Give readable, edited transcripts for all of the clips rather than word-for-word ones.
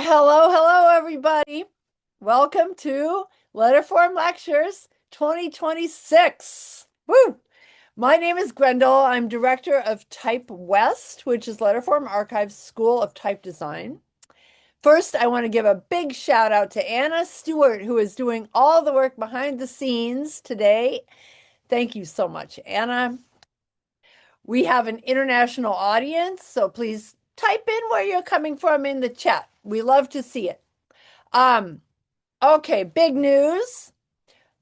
Hello, everybody. Welcome to Letterform Lectures 2026. Woo! My name is Grendel. I'm director of Type West, which is Letterform Archive's School of Type Design. First, I want to give a big shout out to Anna Stewart, who is doing all the work behind the scenes today. Thank you so much, Anna. We have an international audience, so please type in where you're coming from in the chat. We love to see it. Okay, big news.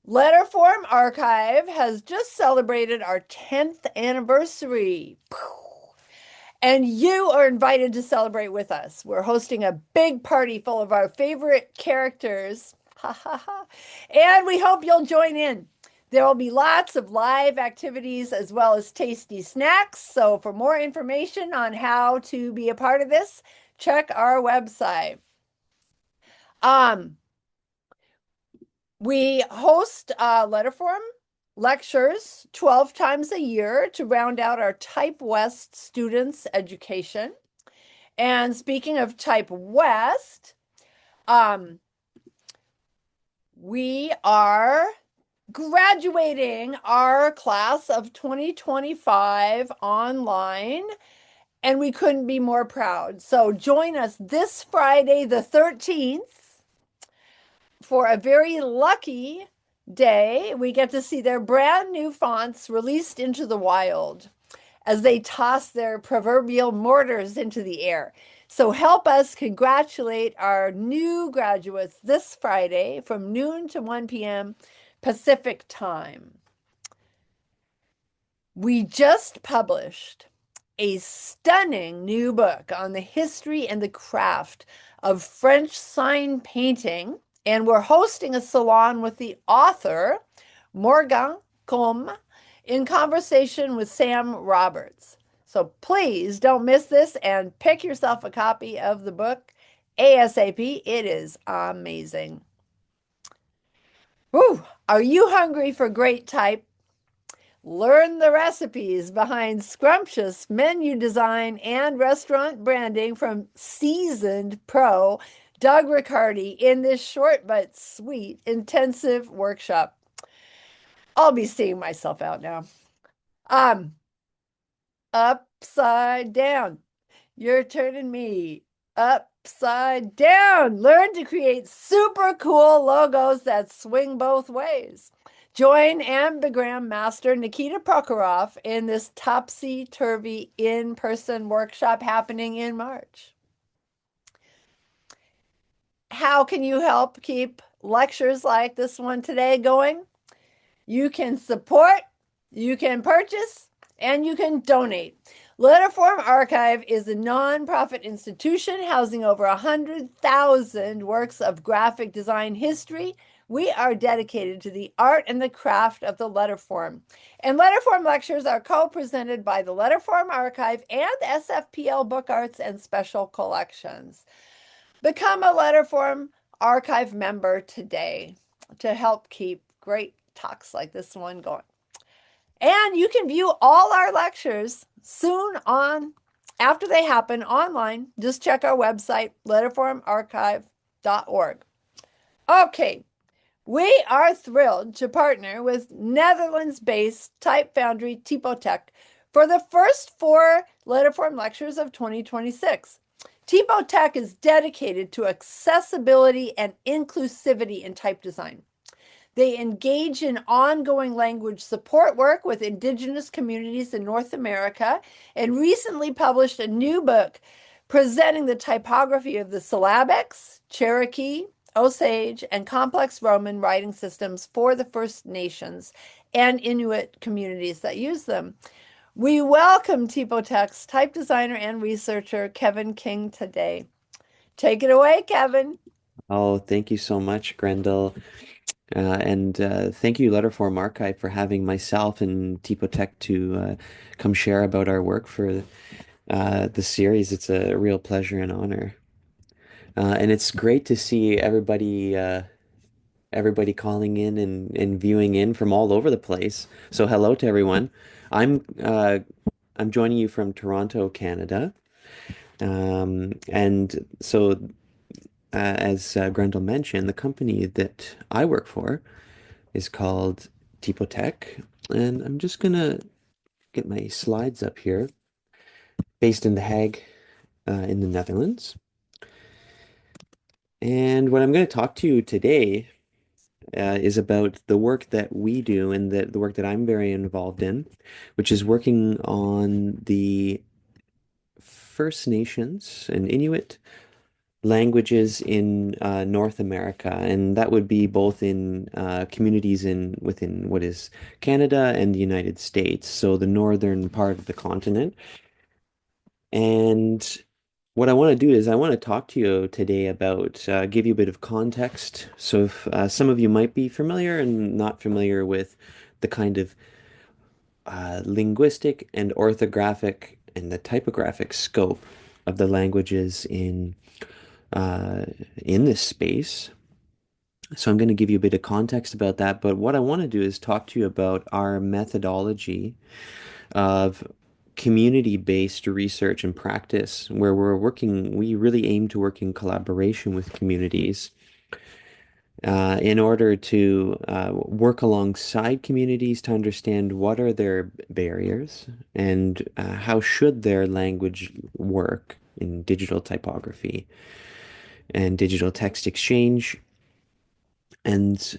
Letterform Archive has just celebrated our 10th anniversary. And you are invited to celebrate with us. We're hosting a big party full of our favorite characters. And we hope you'll join in. There will be lots of live activities as well as tasty snacks. So for more information on how to be a part of this, check our website. We host Letterform lectures 12 times a year to round out our Type West students' education. And speaking of Type West, we are graduating our class of 2025 online, and we couldn't be more proud. So join us this Friday, the 13th, for a very lucky day. We get to see their brand new fonts released into the wild as they toss their proverbial mortars into the air. So help us congratulate our new graduates this Friday from noon to 1 p.m. Pacific time. We just published a stunning new book on the history and the craft of French sign painting, and we're hosting a salon with the author, Morgan Combe, in conversation with Sam Roberts. So please don't miss this and pick yourself a copy of the book ASAP. It is amazing. Woo! Are you hungry for great type? Learn the recipes behind scrumptious menu design and restaurant branding from seasoned pro Doug Riccardi in this short but sweet intensive workshop. I'll be seeing myself out now. Upside down. You're turning me upside down. Learn to create super cool logos that swing both ways. Join ambigram master Nikita Prokhorov in this topsy-turvy in-person workshop happening in March. How can you help keep lectures like this one today going? You can support, you can purchase, and you can donate. Letterform Archive is a nonprofit institution housing over 100,000 works of graphic design history. We are dedicated to the art and the craft of the letterform. And letterform lectures are co-presented by the Letterform Archive and SFPL Book Arts and Special Collections. Become a Letterform Archive member today to help keep great talks like this one going. And you can view all our lectures soon on, after they happen online. Just check our website, letterformarchive.org. Okay, we are thrilled to partner with Netherlands-based type foundry Typotheque for the first 4 Letterform lectures of 2026. Typotheque is dedicated to accessibility and inclusivity in type design. They engage in ongoing language support work with Indigenous communities in North America and recently published a new book presenting the typography of the Syllabics, Cherokee, Osage, and complex Roman writing systems for the First Nations and Inuit communities that use them. We welcome Typotheque's type designer and researcher, Kevin King, today. Take it away, Kevin. Oh, thank you so much, Grendel. And thank you, Letterform Archive, for having myself and Typotheque to come share about our work for the series. It's a real pleasure and honor. And it's great to see everybody calling in and viewing in from all over the place. So hello to everyone. I'm uh, I'm joining you from Toronto, Canada. And so as Grendel mentioned, the company that I work for is called Typotheque, and I'm just gonna get my slides up here, based in The Hague, in the Netherlands. And what I'm going to talk to you today is about the work that we do and the work that I'm very involved in, which is working on the First Nations and Inuit languages in North America, and that would be both in communities in within what is Canada and the United States, so the northern part of the continent. And what I want to do is I want to talk to you today about give you a bit of context. So if some of you might be familiar and not familiar with the kind of linguistic and orthographic and the typographic scope of the languages uh, in this space. So I'm going to give you a bit of context about that. But what I want to do is talk to you about our methodology of community-based research and practice, where we really aim to work in collaboration with communities in order to work alongside communities to understand what are their barriers and how should their language work in digital typography and digital text exchange. And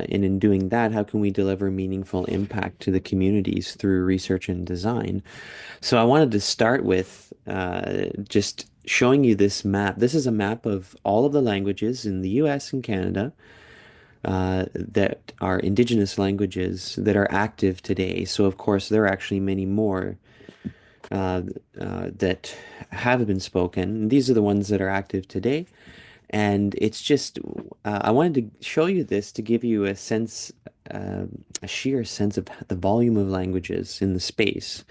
in doing that, how can we deliver meaningful impact to the communities through research and design? So I wanted to start with just showing you this map. This is a map of all of the languages in the US and Canada that are Indigenous languages that are active today. So of course, there are actually many more uh, that have been spoken. These are the ones that are active today. And it's just, I wanted to show you this to give you a sense, a sheer sense of the volume of languages in the space.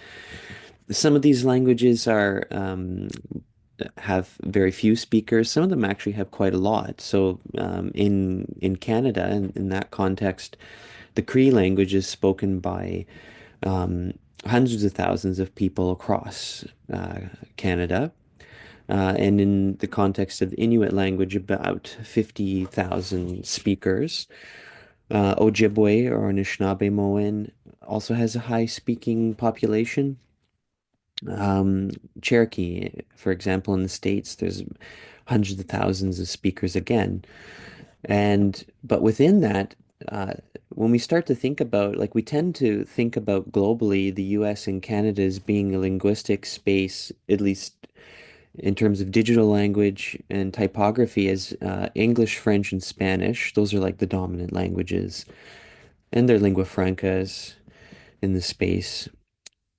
Some of these languages are have very few speakers. Some of them actually have quite a lot. So in Canada, in that context, the Cree language is spoken by um, hundreds of thousands of people across Canada. And in the context of the Inuit language, about 50,000 speakers. Ojibwe or Anishinaabe also has a high speaking population. Um, Cherokee, for example, in the States, there's hundreds of thousands of speakers again. But within that, uh, when we start to think about, like we tend to think about globally, the US and Canada as being a linguistic space, at least in terms of digital language and typography, as English, French, and Spanish. Those are like the dominant languages, and they're lingua francas in the space.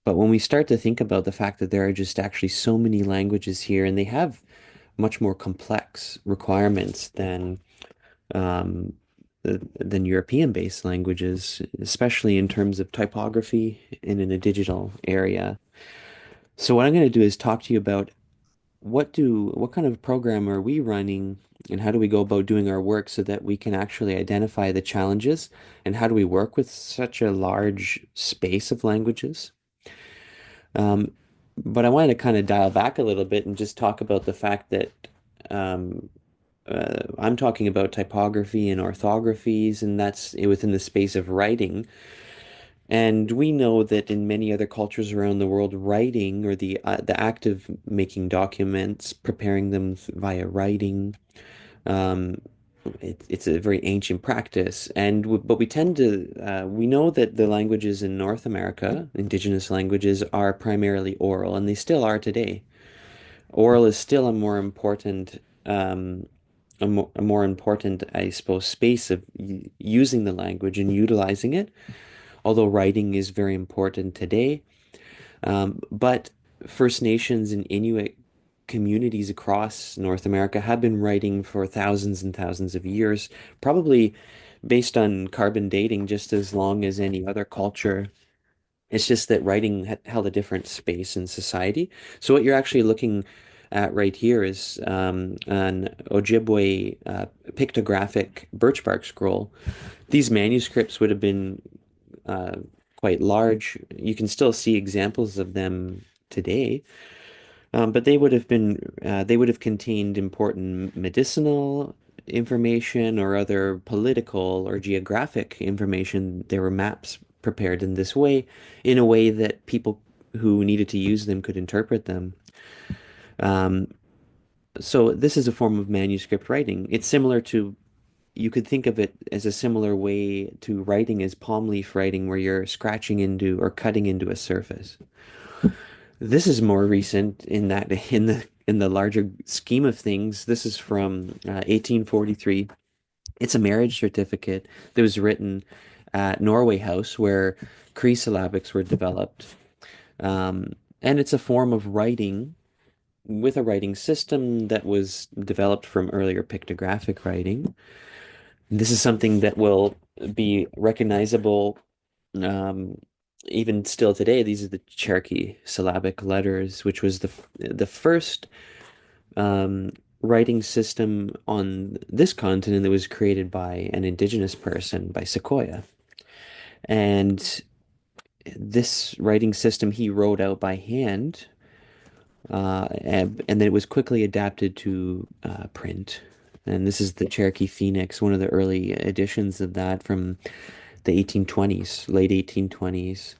But when we start to think about the fact that there are just actually so many languages here, and they have much more complex requirements um, than European-based languages, especially in terms of typography and in a digital area. So what I'm going to do is talk to you about what kind of program are we running and how do we go about doing our work so that we can actually identify the challenges and how do we work with such a large space of languages. Um, but I wanted to kind of dial back a little bit and just talk about the fact that um, I'm talking about typography and orthographies, and that's within the space of writing. And we know that in many other cultures around the world, writing or the act of making documents, preparing them via writing, um, it's a very ancient practice. But we tend to we know that the languages in North America, indigenous languages, are primarily oral, and they still are today. Oral is still a more important a more important, I suppose, space of using the language and utilizing it, although writing is very important today. But First Nations and Inuit communities across North America have been writing for thousands and thousands of years, probably based on carbon dating, just as long as any other culture. It's just that writing held a different space in society. So what you're actually looking at right here is an Ojibwe pictographic birch bark scroll. These manuscripts would have been uh, quite large. You can still see examples of them today. But they would have contained important medicinal information or other political or geographic information. There were maps prepared in this way, in a way that people who needed to use them could interpret them. Um, so this is a form of manuscript writing. It's similar to, you could think of it as a similar way to writing as palm leaf writing, where you're scratching into or cutting into a surface. This is more recent in that in the larger scheme of things. This is from 1843. It's a marriage certificate that was written at Norway House, where Cree syllabics were developed. Um, and it's a form of writing with a writing system that was developed from earlier pictographic writing. This is something that will be recognizable um, even still today. These are the Cherokee syllabic letters, which was the first um, writing system on this continent that was created by an indigenous person, by Sequoia. And this writing system he wrote out by hand, and then it was quickly adapted to print. And this is the Cherokee Phoenix, one of the early editions of that from the 1820s, late 1820s.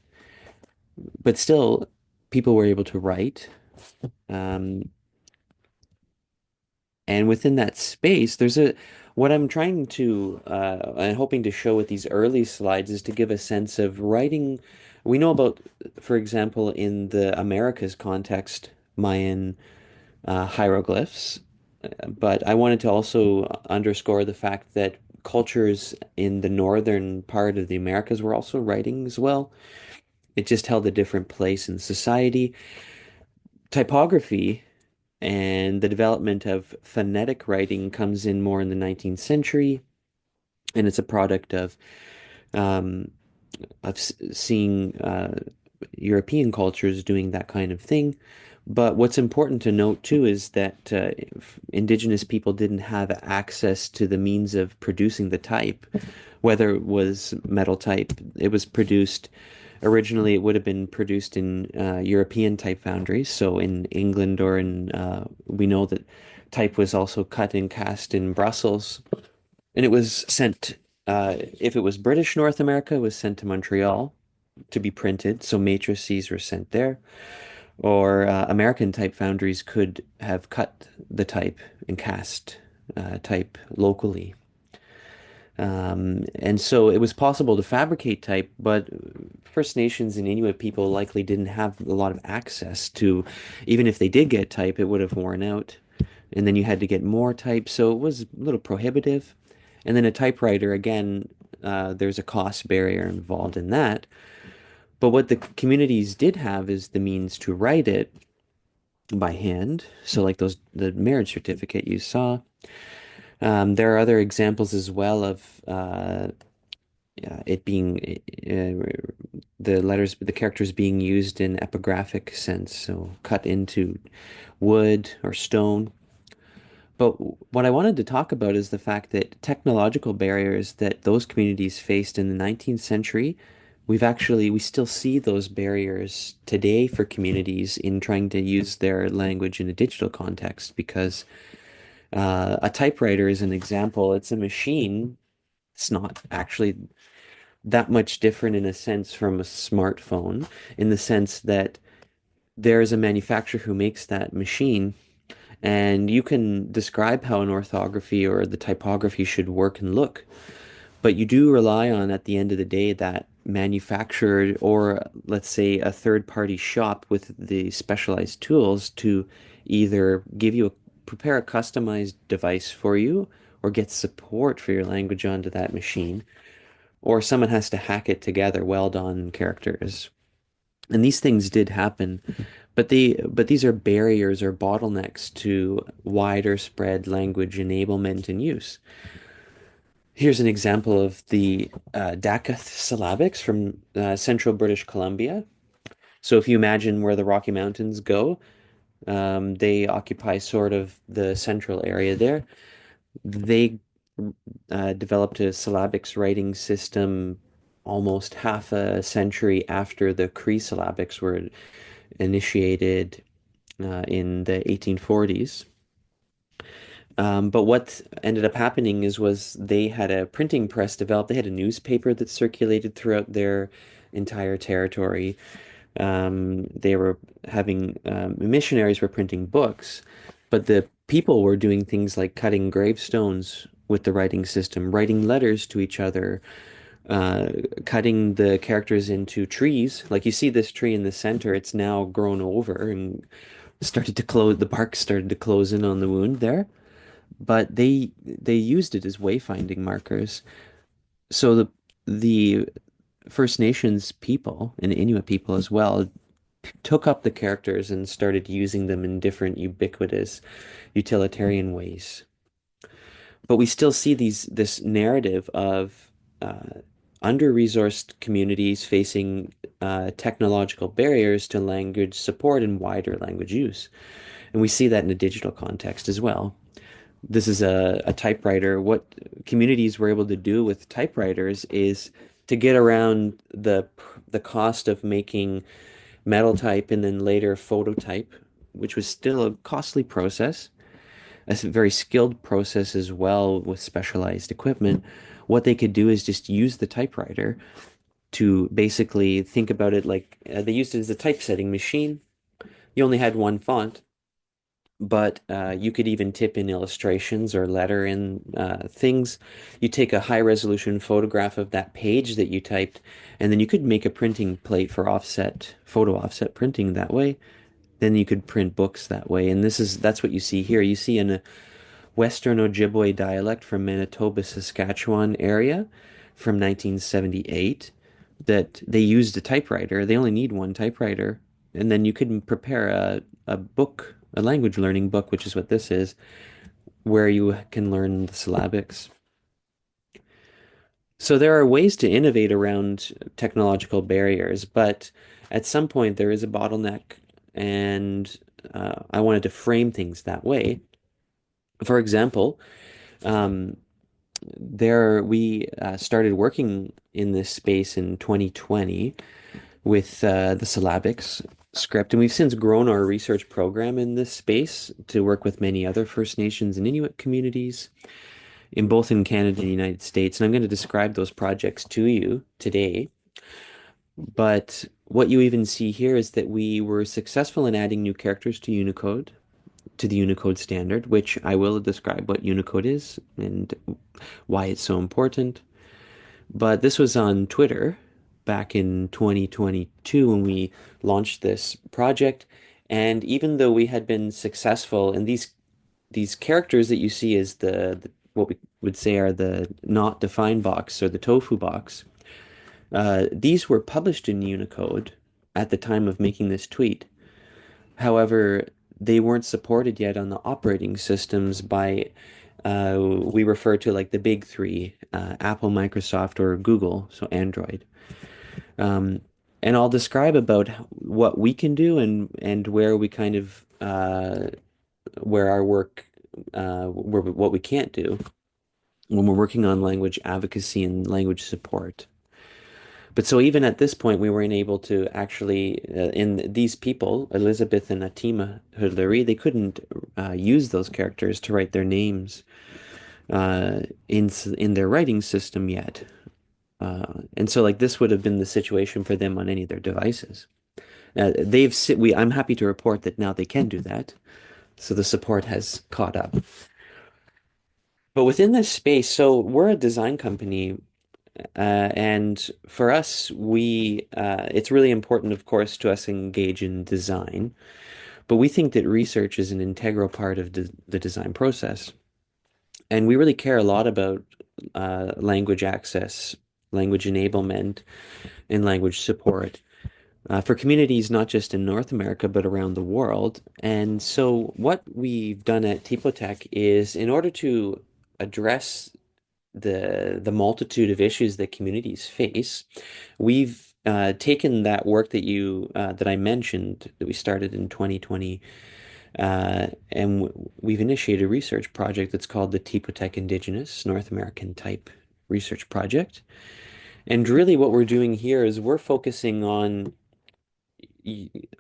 But still, people were able to write. Um, and within that space, what I'm trying to, and hoping to show with these early slides is to give a sense of writing. We know about, for example, in the Americas context, Mayan hieroglyphs, but I wanted to also underscore the fact that cultures in the northern part of the Americas were also writing as well. It just held a different place in society. Typography and the development of phonetic writing comes in more in the 19th century, and it's a product um, of seeing European cultures doing that kind of thing. But what's important to note too is that indigenous people didn't have access to the means of producing the type, whether it was metal type. It was produced originally, it would have been produced in European type foundries. So in England or we know that type was also cut and cast in Brussels, and it was sent. If it was British North America, it was sent to Montreal to be printed. So matrices were sent there, or American type foundries could have cut the type and cast type locally. And so it was possible to fabricate type, but First Nations and Inuit people likely didn't have a lot of access to, even if they did get type, it would have worn out. And then you had to get more type, so it was a little prohibitive. And then a typewriter, again, there's a cost barrier involved in that. But what the communities did have is the means to write it by hand. So like the marriage certificate you saw. There are other examples as well of it being the characters being used in epigraphic sense, so cut into wood or stone. But what I wanted to talk about is the fact that technological barriers that those communities faced in the 19th century, we still see those barriers today for communities in trying to use their language in a digital context because a typewriter is an example. It's a machine. It's not actually that much different in a sense from a smartphone, in the sense that there is a manufacturer who makes that machine, and you can describe how an orthography or the typography should work and look, but you do rely on, at the end of the day, that manufacturer or let's say a third party shop with the specialized tools to either prepare a customized device for you or get support for your language onto that machine, or someone has to hack it together, weld on characters. And these things did happen, but these are barriers or bottlenecks to wider spread language enablement and use. Here's an example of the Dacath syllabics from central British Columbia. So if you imagine where the Rocky Mountains go, they occupy sort of the central area there. They developed a syllabics writing system almost half a century after the Cree syllabics were initiated in the 1840s. But what ended up happening was they had a printing press developed. They had a newspaper that circulated throughout their entire territory. They were having missionaries were printing books, but the people were doing things like cutting gravestones with the writing system, writing letters to each other, uh, cutting the characters into trees. Like you see this tree in the center, it's now grown over and started to close, the bark started to close in on the wound there. But they used it as wayfinding markers. So the First Nations people and Inuit people as well took up the characters and started using them in different ubiquitous utilitarian ways. But we still see this narrative of under-resourced communities facing technological barriers to language support and wider language use. And we see that in a digital context as well. This is a typewriter. What communities were able to do with typewriters is to get around the cost of making metal type and then later phototype, which was still a costly process, a very skilled process as well with specialized equipment. What they could do is just use the typewriter to basically think about it like they used it as a typesetting machine. You only had one font, but you could even tip in illustrations or letter in things. You take a high resolution photograph of that page that you typed, and then you could make a printing plate for offset, photo offset printing that way. Then you could print books that way. And that's what you see here. You see in a Western Ojibwe dialect from Manitoba, Saskatchewan area from 1978 that they used a typewriter. They only need one typewriter. And then you could prepare a book, a language learning book, which is what this is, where you can learn the syllabics. So there are ways to innovate around technological barriers, but at some point there is a bottleneck, and I wanted to frame things that way. For example, um, there we started working in this space in 2020 with the Syllabics script, and we've since grown our research program in this space to work with many other First Nations and Inuit communities in both in Canada and the United States. And I'm going to describe those projects to you today. But what you even see here is that we were successful in adding new characters to Unicode, to the Unicode standard, which I will describe what Unicode is and why it's so important. But this was on Twitter back in 2022 when we launched this project. And even though we had been successful, and these characters that you see is the what we would say are the not defined box or the tofu box, these were published in Unicode at the time of making this tweet. However, they weren't supported yet on the operating systems by we refer to like the big three, Apple, Microsoft, or Google, so Android. Um, and I'll describe about what we can do and where we kind of where our work where what we can't do when we're working on language advocacy and language support. But so even at this point, we weren't able to actually, in these people, Elizabeth and Atima Hudleri, they couldn't use those characters to write their names in their writing system yet. And so like this would have been the situation for them on any of their devices. I'm happy to report that now they can do that. So the support has caught up. But within this space, so we're a design company. And for us, we it's really important, of course, to us engage in design, but we think that research is an integral part of the design process. And we really care a lot about language access, language enablement, and language support for communities not just in North America, but around the world. And so what we've done at Typotheque is in order to address the multitude of issues that communities face, we've taken that work that I mentioned that we started in 2020, we've initiated a research project that's called the Typotheque Indigenous North American Type Research Project. And really, what we're doing here is we're focusing on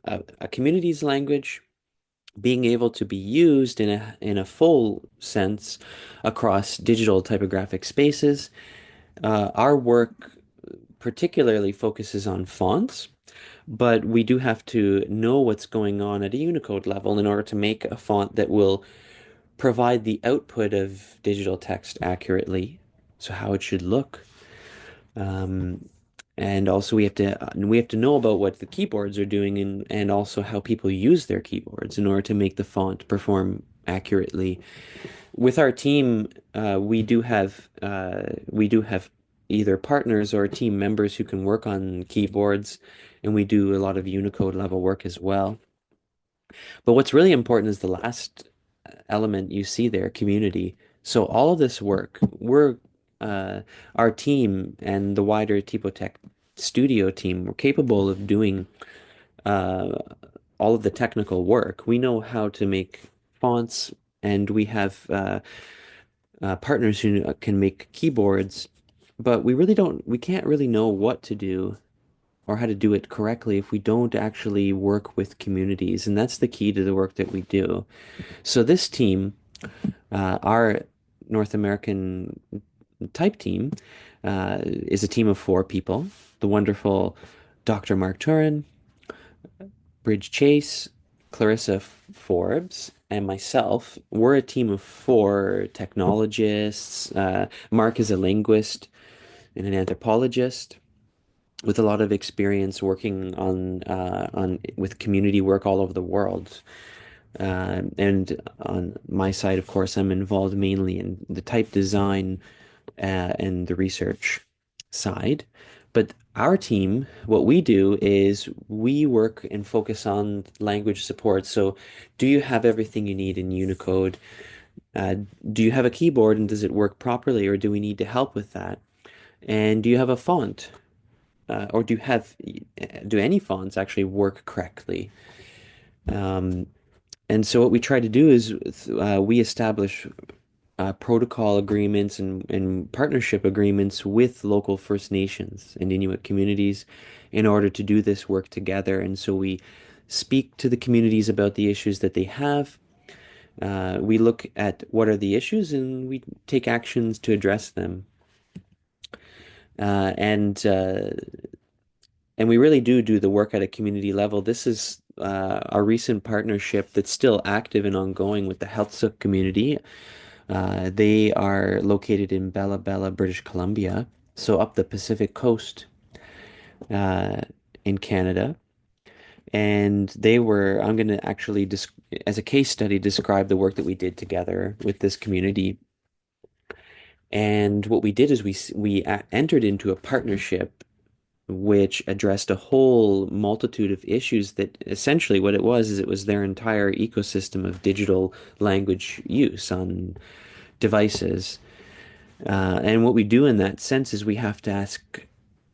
a community's language being able to be used in a full sense across digital typographic spaces. Our work particularly focuses on fonts, but we do have to know what's going on at a Unicode level in order to make a font that will provide the output of digital text accurately, so how it should look. Um, and also we have to know about what the keyboards are doing and also how people use their keyboards in order to make the font perform accurately. With our team, we do have either partners or team members who can work on keyboards, and we do a lot of Unicode level work as well. But what's really important is the last element you see there, community. So all of this work, uh, our team and the wider Typotheque studio team, we're capable of doing uh, all of the technical work. We know how to make fonts, and we have partners who can make keyboards, but we can't really know what to do or how to do it correctly if we don't actually work with communities. And that's the key to the work that we do. So this team, our North American type team, is a team of four people. The wonderful Dr. Mark Turin, Bridge Chase, Clarissa Forbes, and myself. We're a team of four technologists. Mark is a linguist and an anthropologist with a lot of experience working on with community work all over the world. And on my side, of course, I'm involved mainly in the type design and the research side. But our team, what we do is we work and focus on language support. So, do you have everything you need in Unicode? Uh, do you have a keyboard and does it work properly, or do we need to help with that? And do you have a font? Or do any fonts actually work correctly? Um, and so what we try to do is we establish protocol agreements and partnership agreements with local First Nations and Inuit communities in order to do this work together. And so we speak to the communities about the issues that they have. We look at what are the issues and we take actions to address them. Uh, and uh, and we really do the work at a community level. This is a recent partnership that's still active and ongoing with the Haítzaqv community. They are located in Bella Bella, British Columbia, so up the Pacific coast uh, in Canada. And I'm going to actually, as a case study, describe the work that we did together with this community. And what we did is entered into a partnership which addressed a whole multitude of issues that essentially what it was is it was their entire ecosystem of digital language use on devices. And what we do in that sense is we have to ask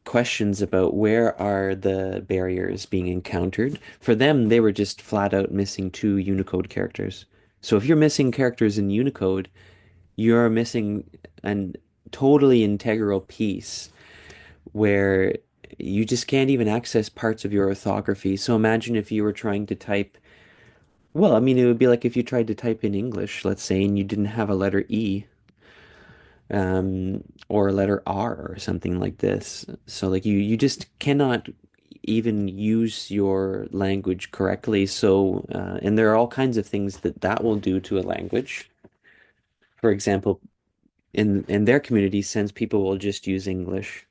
questions about where are the barriers being encountered. For them, they were just flat out missing two Unicode characters. So if you're missing characters in Unicode, you're missing an totally integral piece where you just can't even access parts of your orthography. So imagine if you were trying to type, well, I mean, it would be like if you tried to type in English, let's say, and you didn't have a letter E, or a letter R or something like this. So like you just cannot even use your language correctly. So, and there are all kinds of things that that will do to a language. For example, in their community, since people will just use English.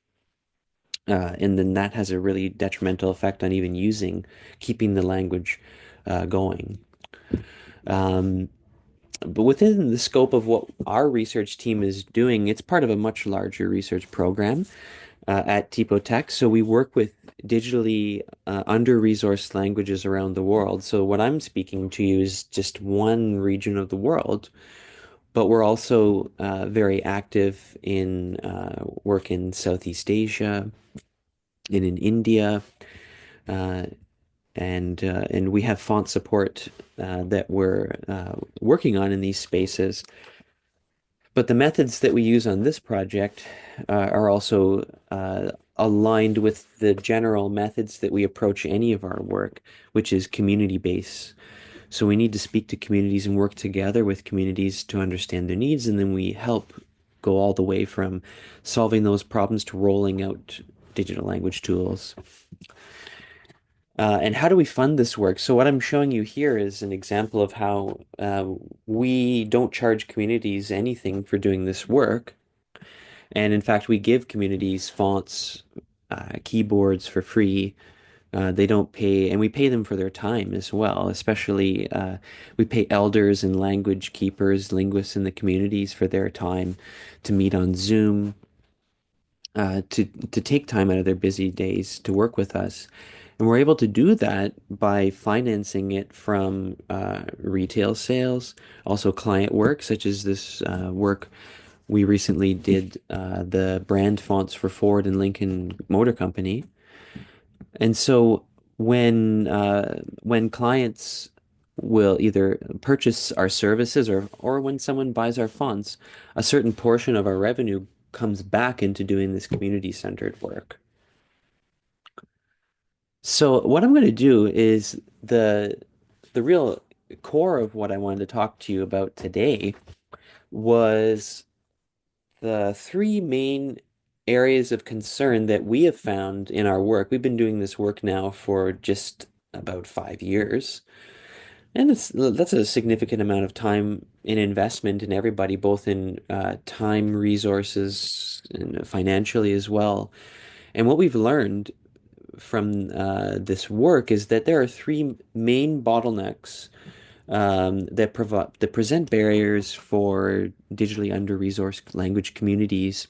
And then that has a really detrimental effect on even keeping the language going. Um, but within the scope of what our research team is doing, it's part of a much larger research program at Typotheque. So we work with digitally under-resourced languages around the world. So what I'm speaking to you is just one region of the world, but we're also very active in work in Southeast Asia and in India. Uh, and we have font support that we're working on in these spaces. But the methods that we use on this project are also aligned with the general methods that we approach any of our work, which is community-based. So we need to speak to communities and work together with communities to understand their needs, and then we help go all the way from solving those problems to rolling out digital language tools. And how do we fund this work? So what I'm showing you here is an example of how we don't charge communities anything for doing this work. And in fact, we give communities fonts, keyboards for free. They don't pay, and we pay them for their time as well. Especially, we pay elders and language keepers, linguists in the communities for their time to meet on Zoom, to take time out of their busy days to work with us. And we're able to do that by financing it from retail sales, also client work, such as this work we recently did, the brand fonts for Ford and Lincoln Motor Company. And so when clients will either purchase our services or when someone buys our fonts, a certain portion of our revenue comes back into doing this community-centered work. So what I'm going to do is the real core of what I wanted to talk to you about today was the three main areas of concern that we have found in our work. We've been doing this work now for just about 5 years, and that's a significant amount of time and investment in everybody, both in time, resources, and financially as well. And what we've learned from this work is that there are three main bottlenecks that present barriers for digitally under-resourced language communities.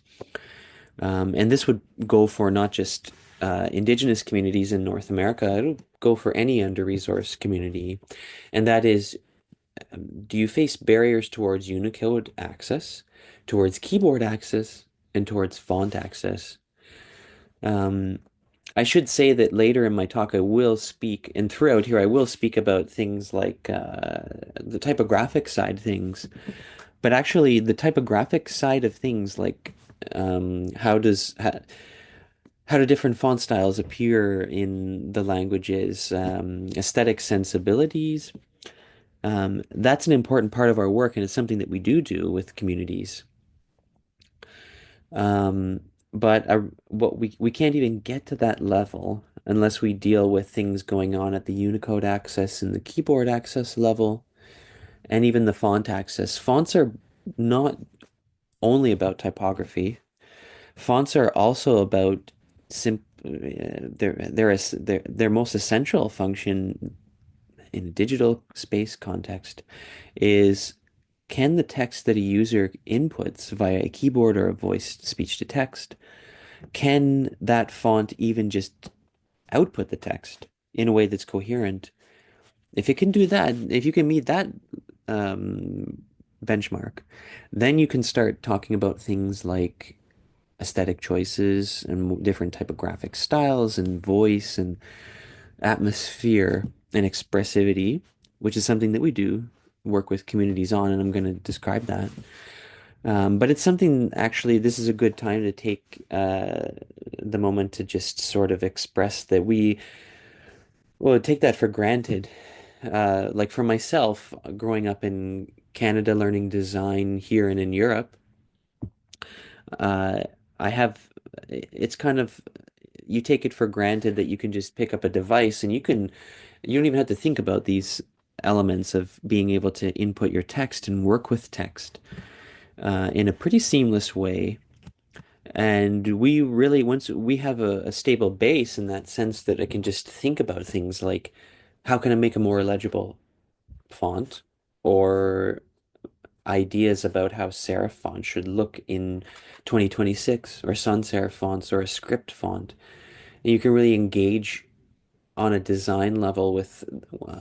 And this would go for not just Indigenous communities in North America, it would go for any under-resourced community. And that is, do you face barriers towards Unicode access, towards keyboard access, and towards font access? Um, I should say that later in my talk, I will speak, and throughout here, I will speak about things like the typographic side things. But actually, the typographic side of things, like how do different font styles appear in the languages, aesthetic sensibilities, that's an important part of our work, and it's something that we do with communities. Um, but what we can't even get to that level unless we deal with things going on at the Unicode access and the keyboard access level, and even the font access. Fonts are not only about typography. Fonts are also about their most essential function in a digital space context is, can the text that a user inputs via a keyboard or a voice speech to text, can that font even just output the text in a way that's coherent? If it can do that, if you can meet that um, benchmark, then you can start talking about things like aesthetic choices and different typographic styles and voice and atmosphere and expressivity, which is something that we do work with communities on, and I'm going to describe that. But it's something, actually, this is a good time to take the moment to just sort of express that well, take that for granted. Like for myself, growing up in Canada, learning design here and in Europe, uh, I have, it's kind of, you take it for granted that you can just pick up a device and you don't even have to think about these elements of being able to input your text and work with text in a pretty seamless way. And we really, once we have a stable base in that sense that I can just think about things like, how can I make a more legible font? Or ideas about how serif font should look in 2026, or sans serif fonts, or a script font. And you can really engage on a design level with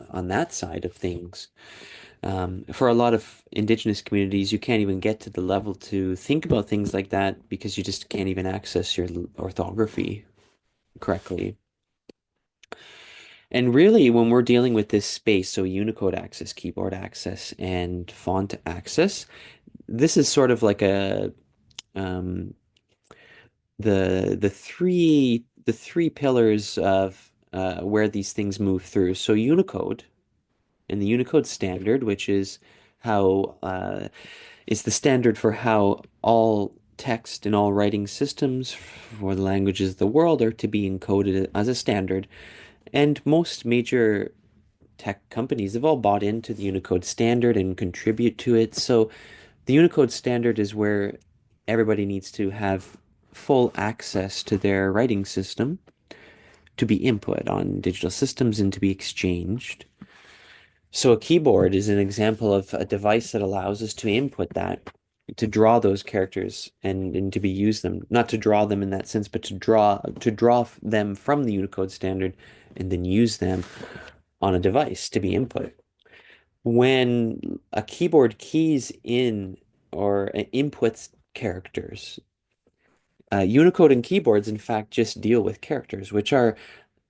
on that side of things. For a lot of Indigenous communities, you can't even get to the level to think about things like that because you just can't even access your orthography correctly. And really, when we're dealing with this space, so Unicode access, keyboard access, and font access, this is sort of like a um, the three pillars of where these things move through. So Unicode. and the Unicode standard, which is how is the standard for how all text in all writing systems for the languages of the world are to be encoded as a standard. And most major tech companies have all bought into the Unicode standard and contribute to it. So the Unicode standard is where everybody needs to have full access to their writing system to be input on digital systems and to be exchanged. So a keyboard is an example of a device that allows us to input that, to draw those characters and to be use them, not to draw them in that sense, but to draw them from the Unicode standard and then use them on a device to be input. When a keyboard keys in or inputs characters, Unicode and keyboards, in fact, just deal with characters, which are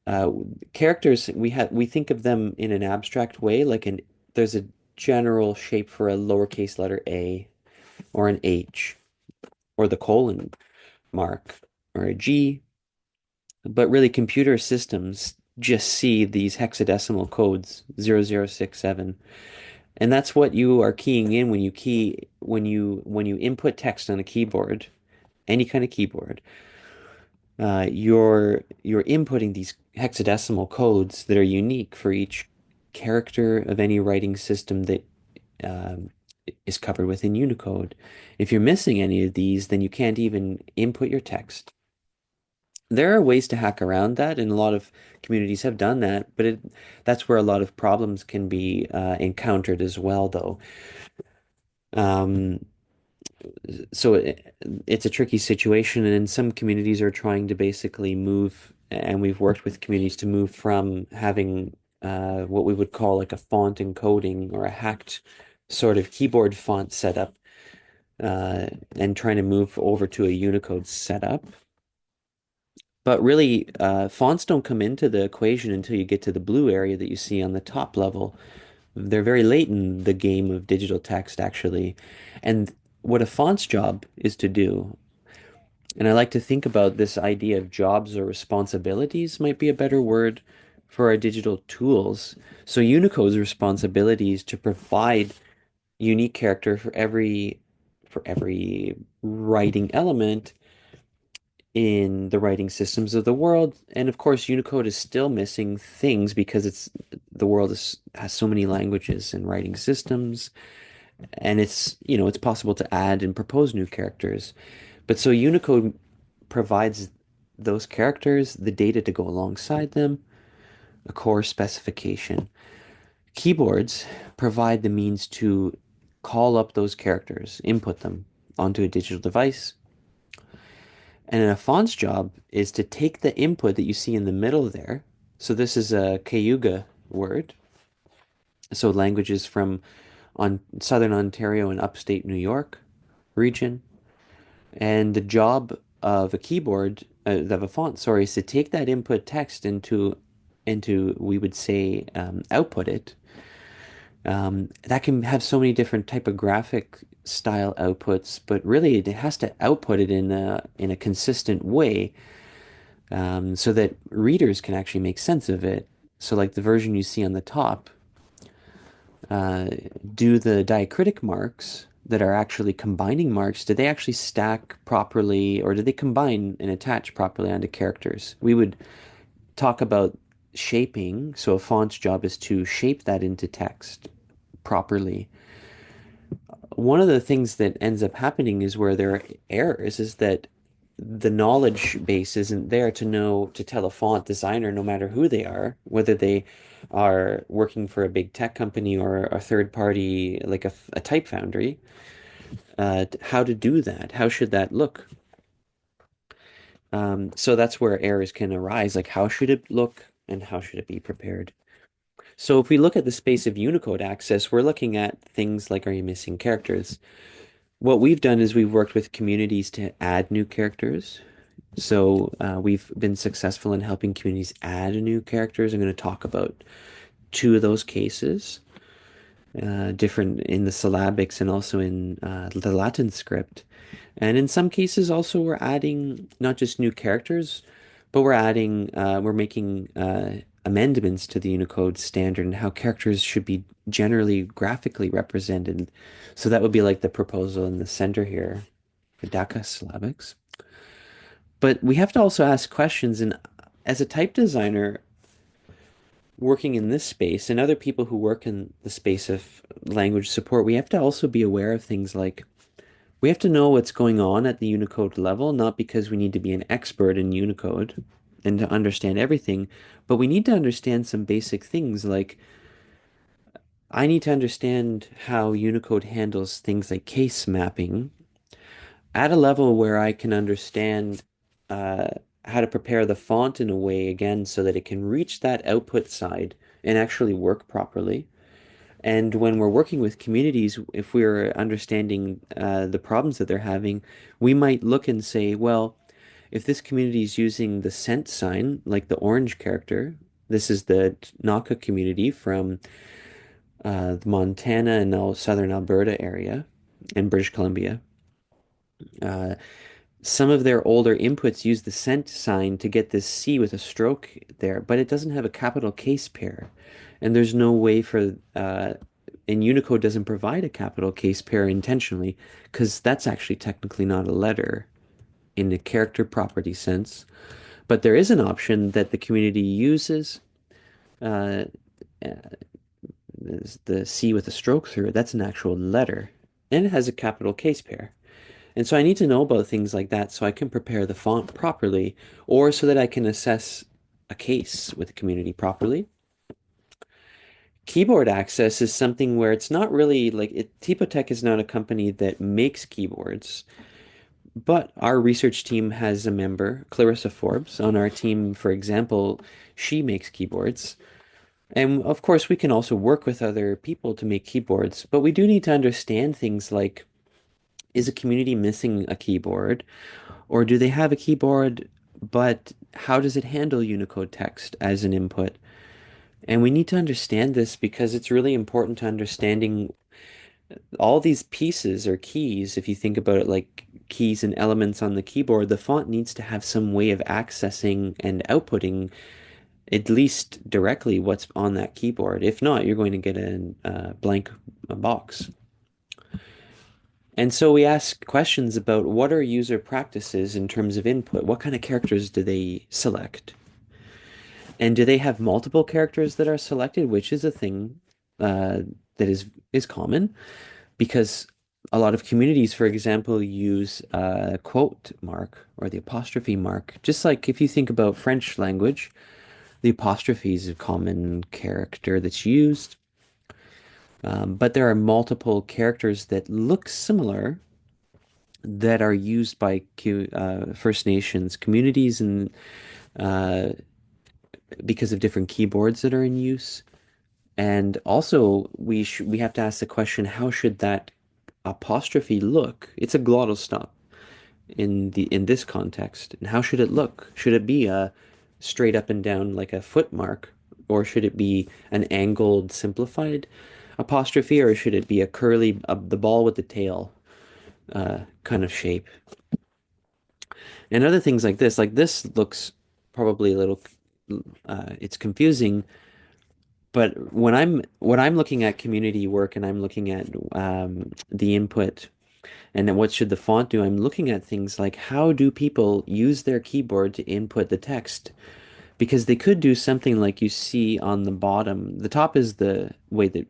uh, characters. We think of them in an abstract way, like there's a general shape for a lowercase letter a or an H or the colon mark or a G, but really computer systems just see these hexadecimal codes 0067. And that's what you are keying in when you input text on a keyboard, any kind of keyboard. You're inputting these hexadecimal codes that are unique for each character of any writing system that um, is covered within Unicode. If you're missing any of these, then you can't even input your text. There are ways to hack around that, and a lot of communities have done that, but that's where a lot of problems can be encountered as well, though. Um, it's a tricky situation, and some communities are trying to basically move, and we've worked with communities to move from having what we would call like a font encoding or a hacked sort of keyboard font setup, uh, and trying to move over to a Unicode setup. But really, fonts don't come into the equation until you get to the blue area that you see on the top level. They're very late in the game of digital text, actually. And what a font's job is to do, and I like to think about this idea of jobs or responsibilities might be a better word for our digital tools. So Unicode's responsibility is to provide unique character for every writing element in the writing systems of the world. And of course, Unicode is still missing things because the world has so many languages and writing systems, and it's possible to add and propose new characters. But so Unicode provides those characters, the data to go alongside them, a core specification. Keyboards provide the means to call up those characters, input them onto a digital device. And a font's job is to take the input that you see in the middle there. So this is a Cayuga word. So languages from on southern Ontario and upstate New York region. And the job of a keyboard, of a font, sorry, is to take that input text into we would say output it. That can have so many different typographic style outputs, but really it has to output it in a consistent way, so that readers can actually make sense of it. So like the version you see on the top, uh, do the diacritic marks that are actually combining marks, do they actually stack properly or do they combine and attach properly onto characters? We would talk about shaping. So a font's job is to shape that into text properly. One of the things that ends up happening is where there are errors is that the knowledge base isn't there to know to tell a font designer, no matter who they are, whether they are working for a big tech company or a third party like a type foundry, how to do that. How should that look? So that's where errors can arise. Like how should it look and how should it be prepared? So if we look at the space of Unicode access, we're looking at things like, are you missing characters? What we've done is we've worked with communities to add new characters. So we've been successful in helping communities add new characters. I'm going to talk about two of those cases, different in the syllabics and also in the Latin script. And in some cases, also we're adding not just new characters, but we're making amendments to the Unicode standard and how characters should be generally graphically represented. So that would be like the proposal in the center here for DACA syllabics. But we have to also ask questions, and as a type designer working in this space and other people who work in the space of language support, we have to also be aware of things like we have to know what's going on at the Unicode level, not because we need to be an expert in Unicode and to understand everything, but we need to understand some basic things like I need to understand how Unicode handles things like case mapping at a level where I can understand uh, how to prepare the font in a way again so that it can reach that output side and actually work properly. And when we're working with communities, if we're understanding the problems that they're having, we might look and say, well, if this community is using the cent sign, like the orange character, this is the Naka community from the Montana and now southern Alberta area and British Columbia. Uh, some of their older inputs use the cent sign to get this C with a stroke there, but it doesn't have a capital case pair. And there's no way for, and Unicode doesn't provide a capital case pair intentionally, because that's actually technically not a letter in the character property sense. But there is an option that the community uses, uh, the C with a stroke through it. That's an actual letter, and it has a capital case pair. And so I need to know about things like that so I can prepare the font properly or so that I can assess a case with the community properly. Keyboard access is something where it's not really like Typotheque is not a company that makes keyboards, but our research team has a member, Clarissa Forbes, on our team, for example, she makes keyboards. And of course, we can also work with other people to make keyboards, but we do need to understand things like, is a community missing a keyboard? Or do they have a keyboard, but how does it handle Unicode text as an input? And we need to understand this because it's really important to understanding all these pieces or keys. If you think about it like keys and elements on the keyboard, the font needs to have some way of accessing and outputting at least directly what's on that keyboard. If not, you're going to get a blank box. And so we ask questions about what are user practices in terms of input? What kind of characters do they select? And do they have multiple characters that are selected, which is a thing uh, that is common because a lot of communities, for example, use a quote mark or the apostrophe mark. Just like if you think about French language, the apostrophe is a common character that's used. But there are multiple characters that look similar that are used by First Nations communities and uh, because of different keyboards that are in use. And also, we have to ask the question, how should that apostrophe look? It's a glottal stop in this context. And how should it look? Should it be a straight up and down like a foot mark, or should it be an angled, simplified apostrophe, or should it be a curly, the ball with the tail kind of shape? And other things like this looks probably a little, it's confusing. But when I'm looking at community work and I'm looking at the input and then what should the font do, I'm looking at things like how do people use their keyboard to input the text? Because they could do something like you see on the bottom. The top is the way that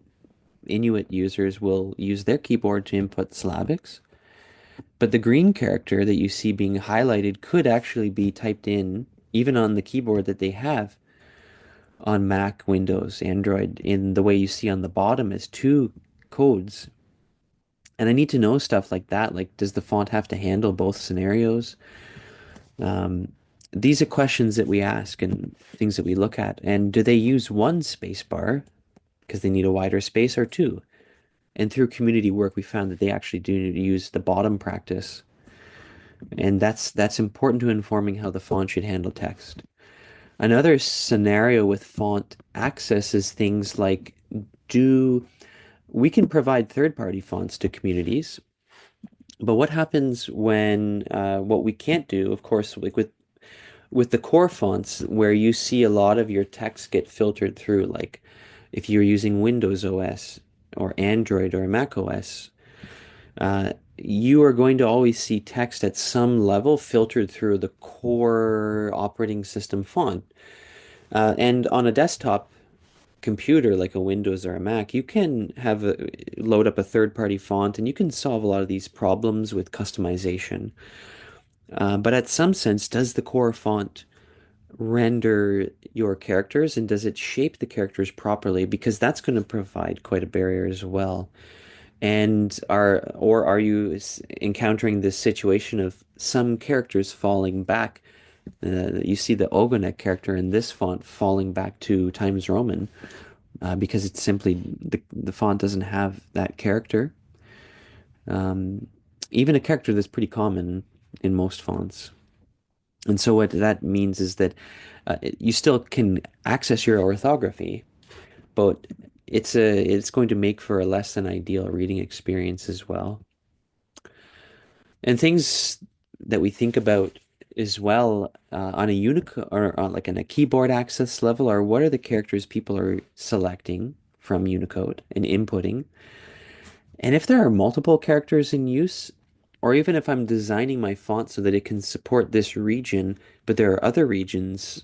Inuit users will use their keyboard to input syllabics. But the green character that you see being highlighted could actually be typed in even on the keyboard that they have on Mac, Windows, Android in the way you see on the bottom as two codes. And I need to know stuff like that. Like, does the font have to handle both scenarios? Um, these are questions that we ask and things that we look at. And do they use one space bar because they need a wider space or two? And through community work, we found that they actually do use the bottom practice. And that's important to informing how the font should handle text. Another scenario with font access is things like do we can provide third-party fonts to communities, but what happens when what we can't do, of course, like with the core fonts where you see a lot of your text get filtered through, like if you're using Windows OS or Android or Mac OS, you are going to always see text at some level filtered through the core operating system font. And on a desktop computer like a Windows or a Mac, you can load up a third-party font and you can solve a lot of these problems with customization. But at some sense, does the core font render your characters and does it shape the characters properly? Because that's going to provide quite a barrier as well. And are you encountering this situation of some characters falling back? You see the Ogonek character in this font falling back to Times Roman because it's simply the font doesn't have that character. Um, Even a character that's pretty common in most fonts. And so what that means is that you still can access your orthography, but it's going to make for a less than ideal reading experience as well. And things that we think about as well on a Unicode or on like on a keyboard access level are what are the characters people are selecting from Unicode and inputting. And if there are multiple characters in use, or even if I'm designing my font so that it can support this region, but there are other regions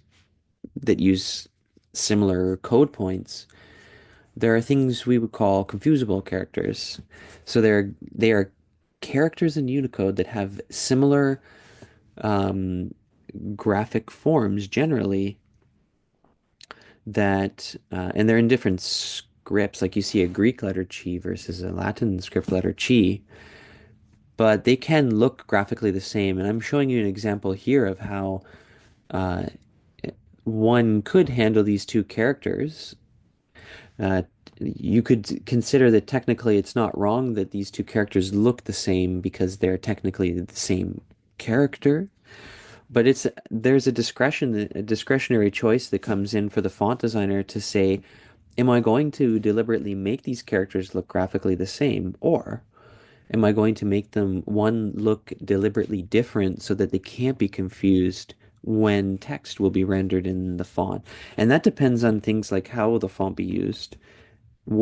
that use similar code points, there are things we would call confusable characters. So they are characters in Unicode that have similar um, graphic forms generally and they're in different scripts. Like you see a Greek letter chi versus a Latin script letter chi, but they can look graphically the same. And I'm showing you an example here of how uh, one could handle these two characters. Uh, you could consider that technically it's not wrong that these two characters look the same because they're technically the same character. But there's a discretionary choice that comes in for the font designer to say, am I going to deliberately make these characters look graphically the same, or am I going to make them one look deliberately different so that they can't be confused when text will be rendered in the font? And that depends on things like how will the font be used?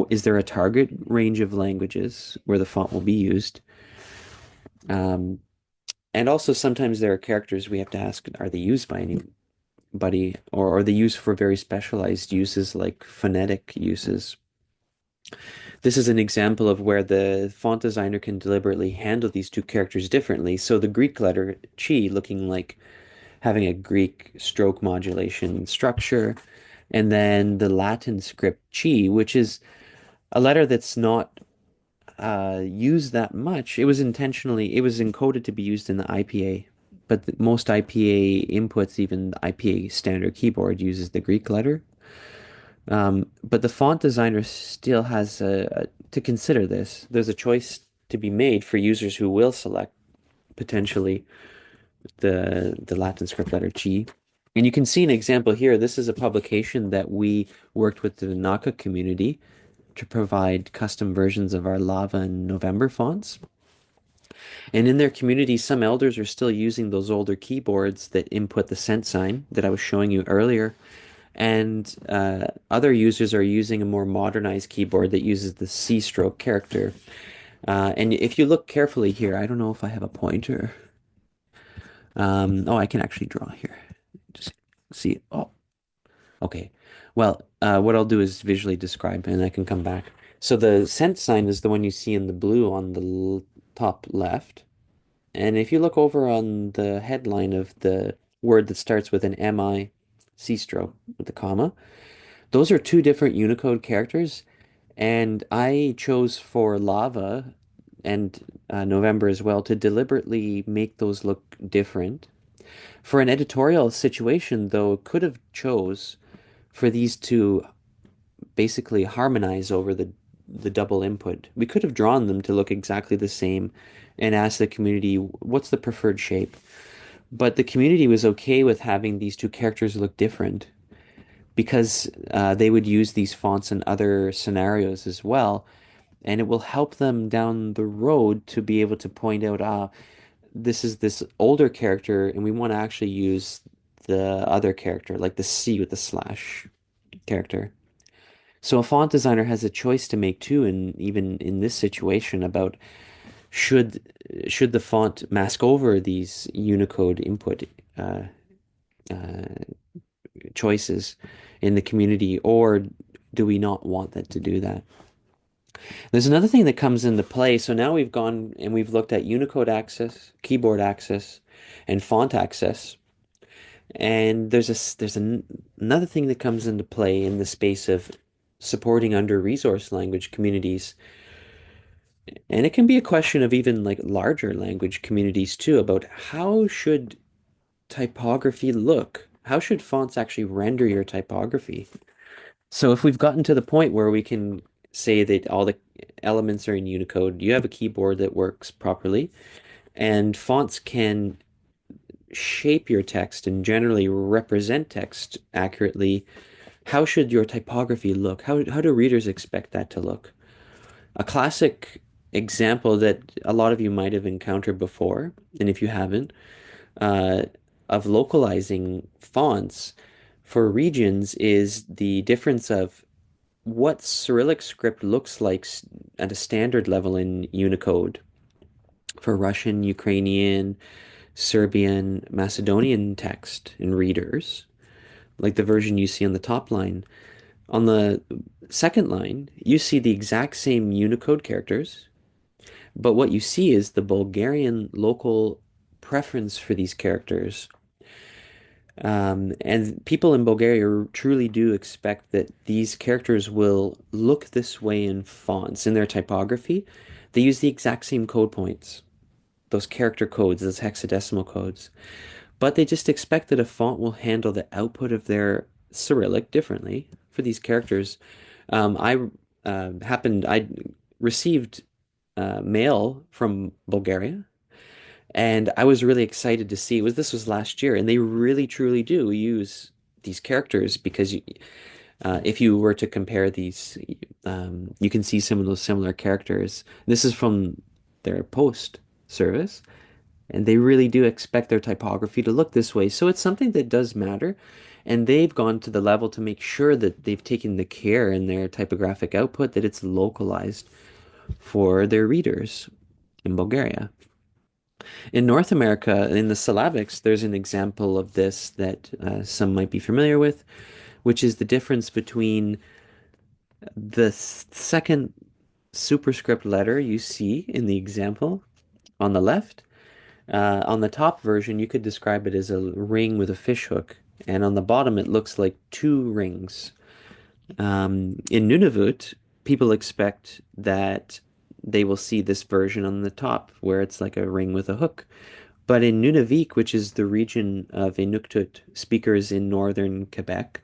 Is there a target range of languages where the font will be used? Um, and also sometimes there are characters we have to ask, are they used by anybody or are they used for very specialized uses like phonetic uses? This is an example of where the font designer can deliberately handle these two characters differently. So the Greek letter chi looking like having a Greek stroke modulation structure, and then the Latin script chi, which is a letter that's not used that much. It was encoded to be used in the IPA, but most IPA inputs, even the IPA standard keyboard, uses the Greek letter. But the font designer still has to consider this. There's a choice to be made for users who will select potentially the Latin script letter G. And you can see an example here. This is a publication that we worked with the Naka community to provide custom versions of our Lava and November fonts. And in their community, some elders are still using those older keyboards that input the cent sign that I was showing you earlier. And other users are using a more modernized keyboard that uses the C stroke character. And if you look carefully here, I don't know if I have a pointer. Oh, I can actually draw here. Just see. Oh, okay. Well, what I'll do is visually describe and I can come back. So the cent sign is the one you see in the blue on the top left. And if you look over on the headline of the word that starts with an MI C stroke with a comma, those are two different Unicode characters, and I chose for Lava and November as well to deliberately make those look different. For an editorial situation, though, could have chose for these to basically harmonize over the double input. We could have drawn them to look exactly the same and asked the community, what's the preferred shape? But the community was okay with having these two characters look different because they would use these fonts in other scenarios as well. And it will help them down the road to be able to point out, this is this older character, and we want to actually use the other character, like the C with the slash character. So a font designer has a choice to make too, and even in this situation about should should the font mask over these Unicode input uh, uh, choices in the community, or do we not want that to do that? There's another thing that comes into play. So now we've gone and we've looked at Unicode access, keyboard access, and font access. And another thing that comes into play in the space of supporting under-resourced language communities. And it can be a question of even like larger language communities too, about how should typography look? How should fonts actually render your typography? So if we've gotten to the point where we can say that all the elements are in Unicode, you have a keyboard that works properly, and fonts can shape your text and generally represent text accurately, how should your typography look? How do readers expect that to look? A classic example that a lot of you might have encountered before, and if you haven't, uh, of localizing fonts for regions is the difference of what Cyrillic script looks like at a standard level in Unicode for Russian, Ukrainian, Serbian, Macedonian text and readers, like the version you see on the top line. On the second line, you see the exact same Unicode characters, but what you see is the Bulgarian local preference for these characters. And people in Bulgaria truly do expect that these characters will look this way in fonts, in their typography. They use the exact same code points, those character codes, those hexadecimal codes, but they just expect that a font will handle the output of their Cyrillic differently for these characters. I received mail from Bulgaria, and I was really excited to see this was last year, and they really truly do use these characters because if you were to compare these, you can see some of those similar characters. This is from their post service, and they really do expect their typography to look this way. So it's something that does matter. And they've gone to the level to make sure that they've taken the care in their typographic output that it's localized for their readers in Bulgaria. In North America, in the syllabics, there's an example of this that some might be familiar with, which is the difference between the second superscript letter you see in the example on the left. On the top version, you could describe it as a ring with a fish hook, and on the bottom, it looks like two rings. In Nunavut, people expect that they will see this version on the top, where it's like a ring with a hook. But in Nunavik, which is the region of Inuktitut speakers in northern Quebec,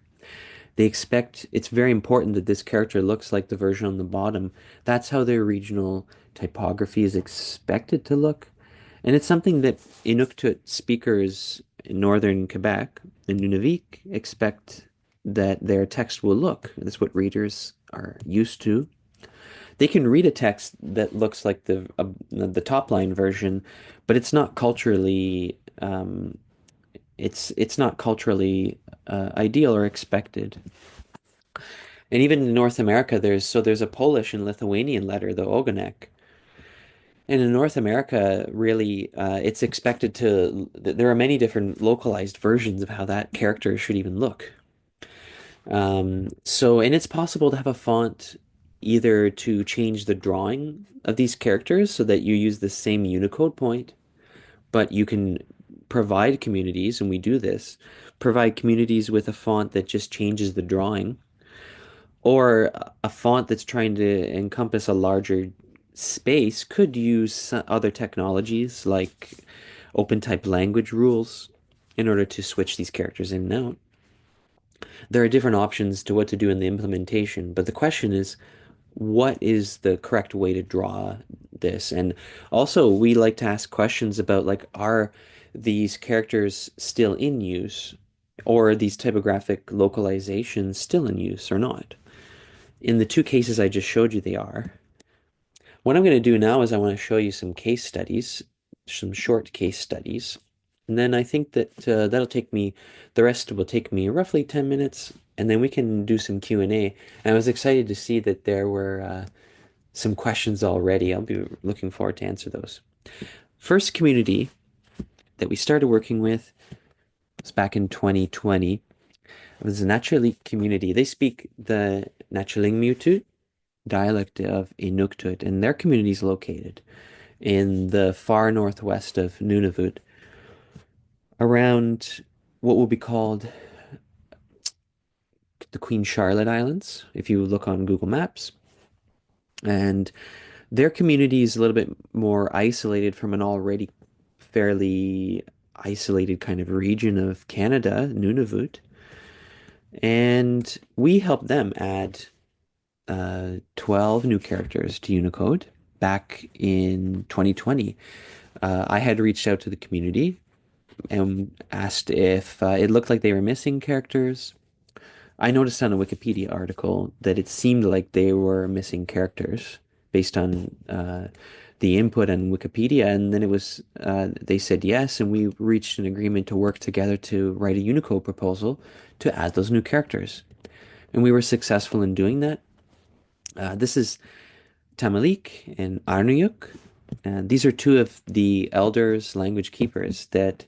they expect it's very important that this character looks like the version on the bottom. That's how their regional typography is expected to look. And it's something that Inuktitut speakers in northern Quebec and Nunavik expect that their text will look. That's what readers are used to. They can read a text that looks like the top line version, but it's not culturally ideal or expected. And even in North America, there's a Polish and Lithuanian letter, the ogonek. And in North America, really, it's expected there are many different localized versions of how that character should even look. And it's possible to have a font either to change the drawing of these characters so that you use the same Unicode point, but you can provide communities, and we do this, provide communities with a font that just changes the drawing, or a font that's trying to encompass a larger space could use other technologies like open type language rules in order to switch these characters in and out. There are different options to what to do in the implementation, but the question is, what is the correct way to draw this? And also, we like to ask questions about like, are these characters still in use, or are these typographic localizations still in use or not? In the two cases I just showed you, they are. What I'm going to do now is I want to show you some case studies, some short case studies. And then I think that the rest will take me roughly 10 minutes, and then we can do some Q&A. And I was excited to see that there were some questions already. I'll be looking forward to answer those. First community that we started working with was back in 2020. It was the Nattilik community. They speak the Natchilingmutu dialect of Inuktitut, and their community is located in the far northwest of Nunavut, around what will be called the Queen Charlotte Islands, if you look on Google Maps. And their community is a little bit more isolated from an already fairly isolated kind of region of Canada, Nunavut. And we helped them add 12 new characters to Unicode back in 2020. I had reached out to the community and asked if it looked like they were missing characters. I noticed on a Wikipedia article that it seemed like they were missing characters based on the input on Wikipedia, and then they said yes, and we reached an agreement to work together to write a Unicode proposal to add those new characters, and we were successful in doing that. This is Tamalik and Arnuyuk. And these are two of the elders, language keepers that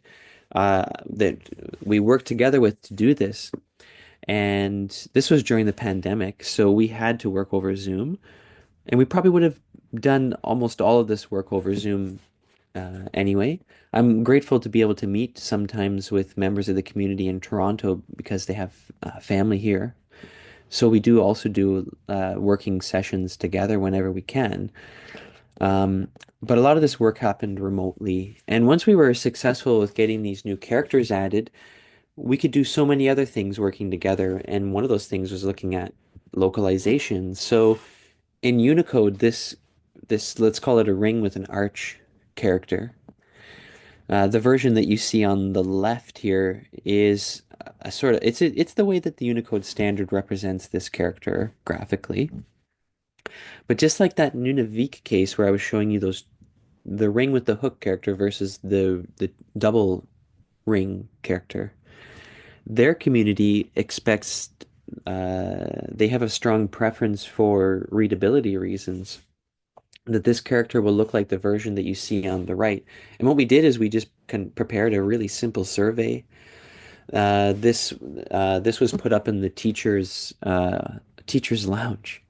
we worked together with to do this. And this was during the pandemic, so we had to work over Zoom. And we probably would have done almost all of this work over Zoom anyway. I'm grateful to be able to meet sometimes with members of the community in Toronto because they have family here. So we do also do working sessions together whenever we can. Um, but a lot of this work happened remotely. And once we were successful with getting these new characters added, we could do so many other things working together. And one of those things was looking at localization. So in Unicode, this let's call it a ring with an arch character. The version that you see on the left here is a sort of it's the way that the Unicode standard represents this character graphically. But just like that Nunavik case where I was showing you those the ring with the hook character versus the double ring character, their community expects they have a strong preference for readability reasons that this character will look like the version that you see on the right. And what we did is we just prepared a really simple survey. This was put up in the teachers lounge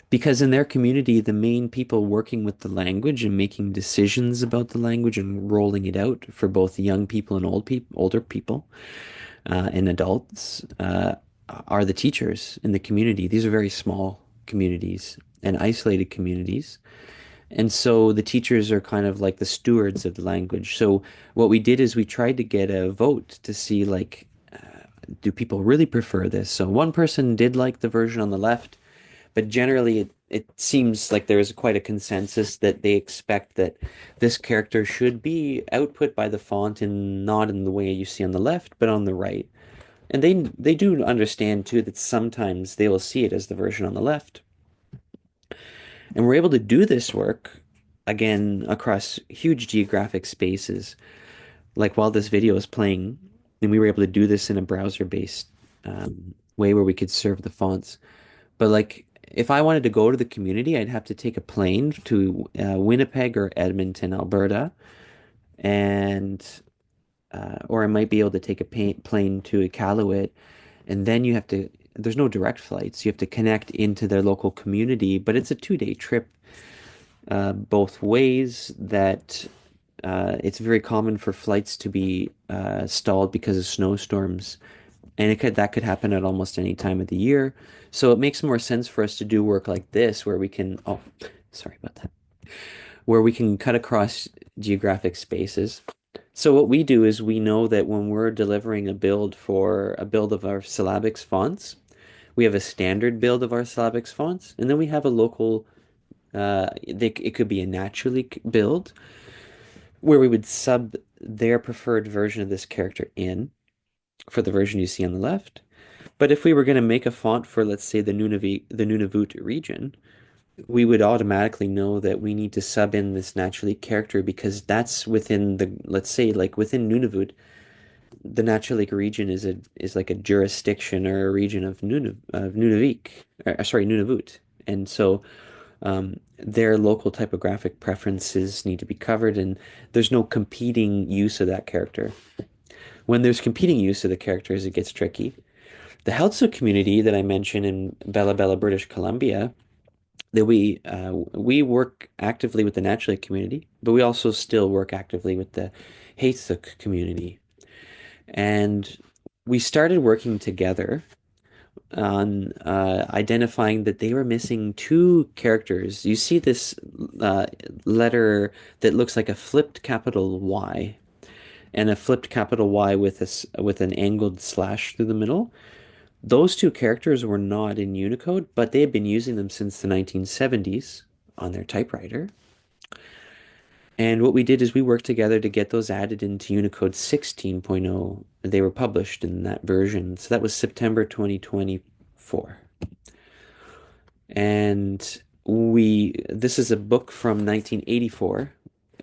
because in their community, the main people working with the language and making decisions about the language and rolling it out for both young people and older people and adults are the teachers in the community. These are very small communities and isolated communities. And so the teachers are kind of like the stewards of the language. So what we did is we tried to get a vote to see like, do people really prefer this? So one person did like the version on the left, but generally it seems like there is quite a consensus that they expect that this character should be output by the font and not in the way you see on the left, but on the right. And they do understand too that sometimes they will see it as the version on the left. And we're able to do this work again across huge geographic spaces. Like while this video is playing, and we were able to do this in a browser-based way where we could serve the fonts. But like if I wanted to go to the community, I'd have to take a plane to Winnipeg or Edmonton, Alberta, and or I might be able to take a plane to Iqaluit, and then there's no direct flights. You have to connect into their local community, but it's a 2-day trip both ways that it's very common for flights to be stalled because of snowstorms. And that could happen at almost any time of the year. So it makes more sense for us to do work like this where we can, oh, sorry about that, where we can cut across geographic spaces. So what we do is we know that when we're delivering a build of our syllabics fonts, we have a standard build of our syllabics fonts, and then we have a local, it could be a Nattilik build where we would sub their preferred version of this character in for the version you see on the left. But if we were going to make a font for, let's say, the Nunavut region, we would automatically know that we need to sub in this Nattilik character because that's within the, let's say, like within Nunavut, the Nattilik region is like a jurisdiction or a region of Nunavik, sorry, Nunavut. And so their local typographic preferences need to be covered, and there's no competing use of that character. When there's competing use of the characters, it gets tricky. The Haítzaqv community that I mentioned in Bella Bella, British Columbia, that we work actively with the Nattilik community, but we also still work actively with the Haítzaqv community. And we started working together on identifying that they were missing two characters. You see this uh, letter that looks like a flipped capital Y and a flipped capital Y with with an angled slash through the middle. Those two characters were not in Unicode, but they had been using them since the 1970s on their typewriter. And what we did is we worked together to get those added into Unicode 16.0. They were published in that version. So that was September 2024. And this is a book from 1984.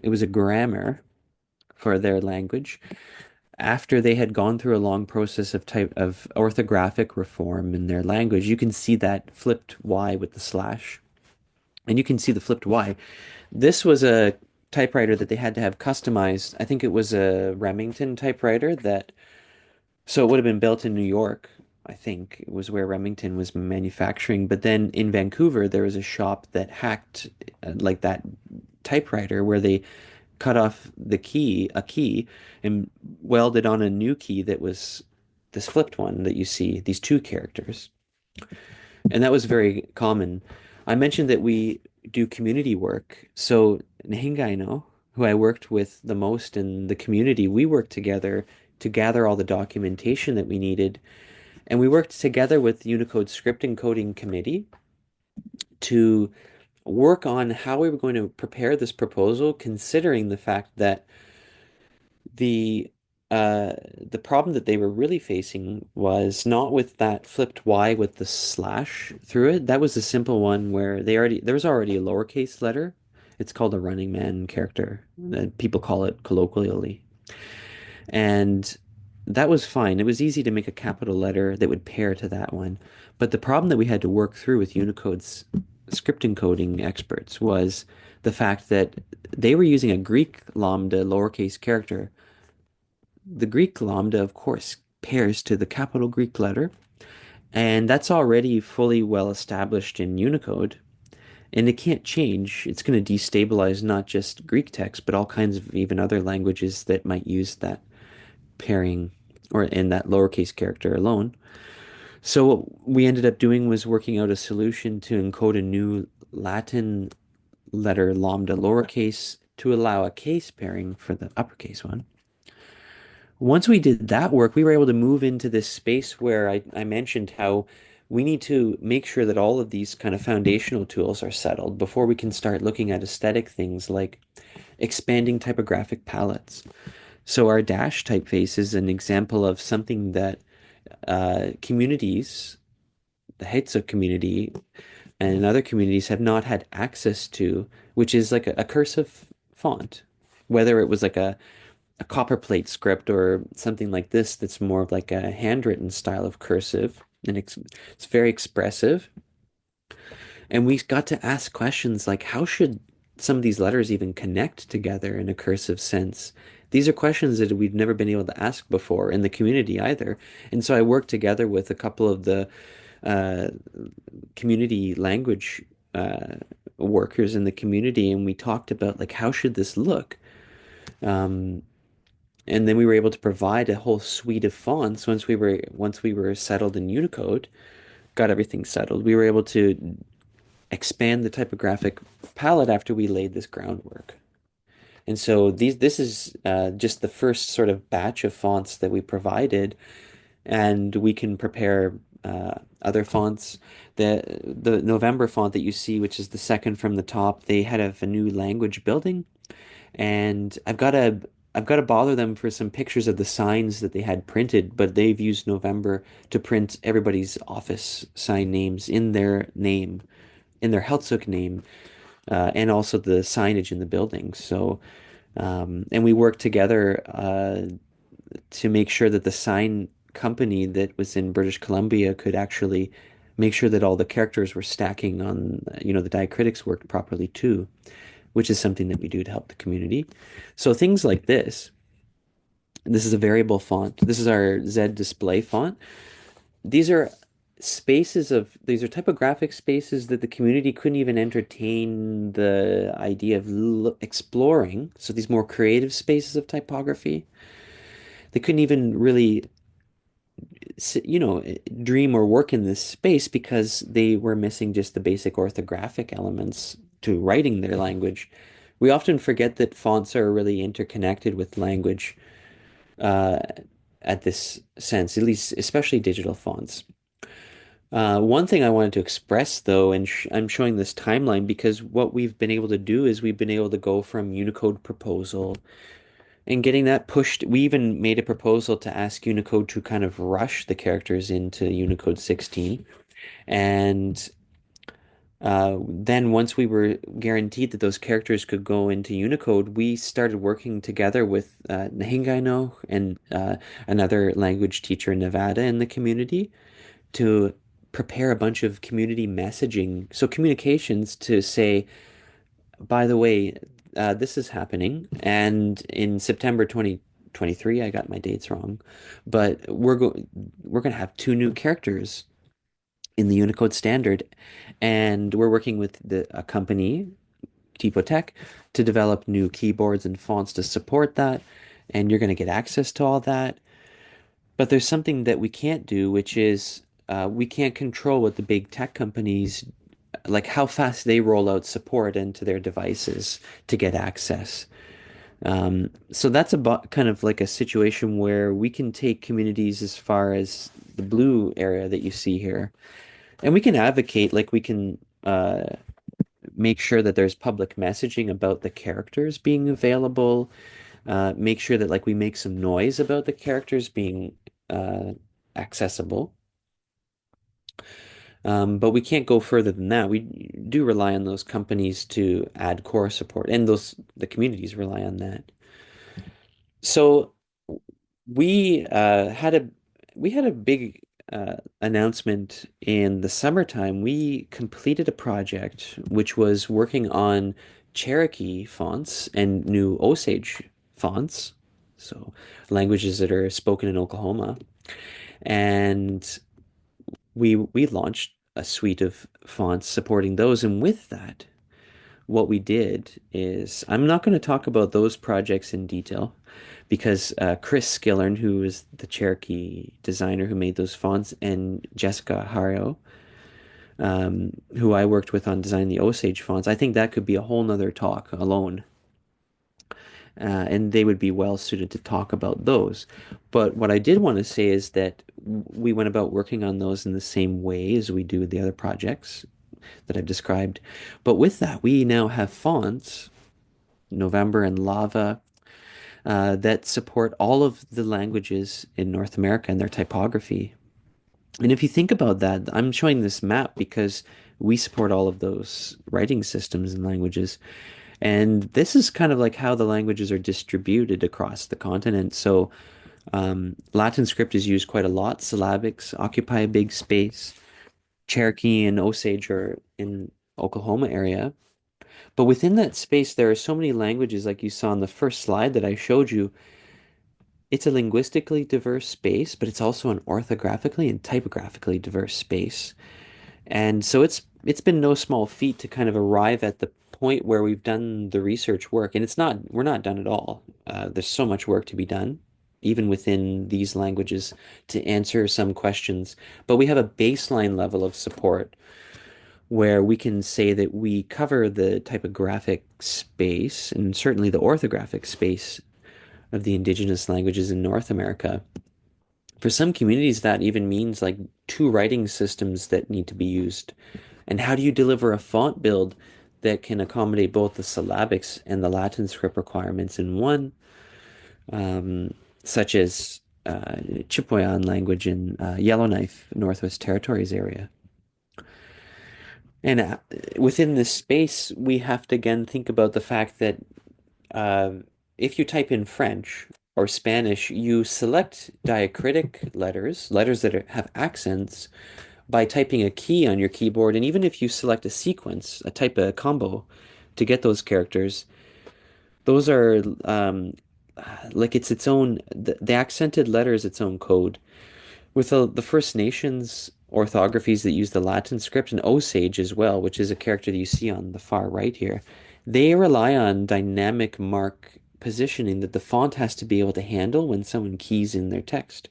It was a grammar for their language. After they had gone through a long process of orthographic reform in their language, you can see that flipped Y with the slash, and you can see the flipped Y. This was a typewriter that they had to have customized. I think it was a Remington typewriter that, so it would have been built in New York. I think it was where Remington was manufacturing. But then in Vancouver, there was a shop that hacked like that typewriter where they cut off a key, and welded on a new key that was this flipped one that you see, these two characters. And that was very common. I mentioned that we do community work. So Nhingaino, who I worked with the most in the community, we worked together to gather all the documentation that we needed. And we worked together with Unicode Script and Coding Committee to work on how we were going to prepare this proposal, considering the fact that the the problem that they were really facing was not with that flipped Y with the slash through it. That was a simple one where there was already a lowercase letter. It's called a running man character. People call it colloquially. And that was fine. It was easy to make a capital letter that would pair to that one. But the problem that we had to work through with Unicode's script encoding experts was the fact that they were using a Greek lambda lowercase character. The Greek lambda, of course, pairs to the capital Greek letter, and that's already fully well established in Unicode, and it can't change. It's going to destabilize not just Greek text, but all kinds of even other languages that might use that pairing or in that lowercase character alone. So what we ended up doing was working out a solution to encode a new Latin letter lambda lowercase to allow a case pairing for the uppercase one. Once we did that work, we were able to move into this space where I mentioned how we need to make sure that all of these kind of foundational tools are settled before we can start looking at aesthetic things like expanding typographic palettes. So our dash typeface is an example of something that communities, the Haítzaqv community and other communities have not had access to, which is like a cursive font, whether it was like a copperplate script or something like this that's more of like a handwritten style of cursive, and it's very expressive. And we got to ask questions like, how should some of these letters even connect together in a cursive sense? These are questions that we've never been able to ask before in the community either. And so I worked together with a couple of the uh, community language workers in the community, and we talked about like, how should this look? Um, and then we were able to provide a whole suite of fonts once we were settled in Unicode, got everything settled. We were able to expand the typographic palette after we laid this groundwork. And so this is just the first sort of batch of fonts that we provided, and we can prepare other fonts. The November font that you see, which is the second from the top, they had a new language building, and I've got to bother them for some pictures of the signs that they had printed, but they've used November to print everybody's office sign names in their name in their Haítzaqv name, and also the signage in the buildings. So, and we worked together to make sure that the sign company that was in British Columbia could actually make sure that all the characters were stacking on, the diacritics worked properly too, which is something that we do to help the community. So things like this is a variable font. This is our Z display font. These are these are typographic spaces that the community couldn't even entertain the idea of exploring. So these more creative spaces of typography, they couldn't even really, dream or work in this space because they were missing just the basic orthographic elements to writing their language. We often forget that fonts are really interconnected with language, uh, at this sense, at least especially digital fonts. One thing I wanted to express, though, and I'm showing this timeline because what we've been able to do is we've been able to go from Unicode proposal and getting that pushed. We even made a proposal to ask Unicode to kind of rush the characters into Unicode 16. And then once we were guaranteed that those characters could go into Unicode, we started working together with Nahingano and another language teacher in Nevada in the community to prepare a bunch of community messaging, so communications to say, by the way, this is happening, and in September 2023, I got my dates wrong, but we're going to have two new characters in the Unicode standard, and we're working with a company, Typotheque, to develop new keyboards and fonts to support that, and you're going to get access to all that. But there's something that we can't do, which is we can't control what the big tech companies, like how fast they roll out support into their devices to get access. So that's about kind of like a situation where we can take communities as far as the blue area that you see here, and we can advocate, like we can make sure that there's public messaging about the characters being available, make sure that like we make some noise about the characters being uh, accessible. But we can't go further than that. We do rely on those companies to add core support, and the communities rely on that. So we had a big announcement in the summertime. We completed a project which was working on Cherokee fonts and new Osage fonts, so languages that are spoken in Oklahoma. And we launched a suite of fonts supporting those. And with that, what we did is I'm not going to talk about those projects in detail because Chris Skillern, who is the Cherokee designer who made those fonts, and Jessica Hario, who I worked with on designing the Osage fonts, I think that could be a whole nother talk alone. And they would be well suited to talk about those. But what I did want to say is that we went about working on those in the same way as we do with the other projects that I've described. But with that, we now have fonts, November and Lava, that support all of the languages in North America and their typography. And if you think about that, I'm showing this map because we support all of those writing systems and languages. And this is kind of like how the languages are distributed across the continent. So Latin script is used quite a lot. Syllabics occupy a big space. Cherokee and Osage are in Oklahoma area. But within that space, there are so many languages, like you saw on the first slide that I showed you. It's a linguistically diverse space, but it's also an orthographically and typographically diverse space. And so it's been no small feat to kind of arrive at the point where we've done the research work. And we're not done at all. There's so much work to be done, even within these languages, to answer some questions. But we have a baseline level of support where we can say that we cover the typographic space and certainly the orthographic space of the indigenous languages in North America. For some communities, that even means like two writing systems that need to be used. And how do you deliver a font build that can accommodate both the syllabics and the Latin script requirements in one, um, such as Chipewyan language in Yellowknife, Northwest Territories area? And within this space, we have to again think about the fact that uh, if you type in French or Spanish, you select diacritic letters, letters that have accents, by typing a key on your keyboard. And even if you select a sequence, a combo to get those characters, those are like it's its own, the accented letter is its own code. With the First Nations orthographies that use the Latin script and Osage as well, which is a character that you see on the far right here, they rely on dynamic mark positioning that the font has to be able to handle when someone keys in their text.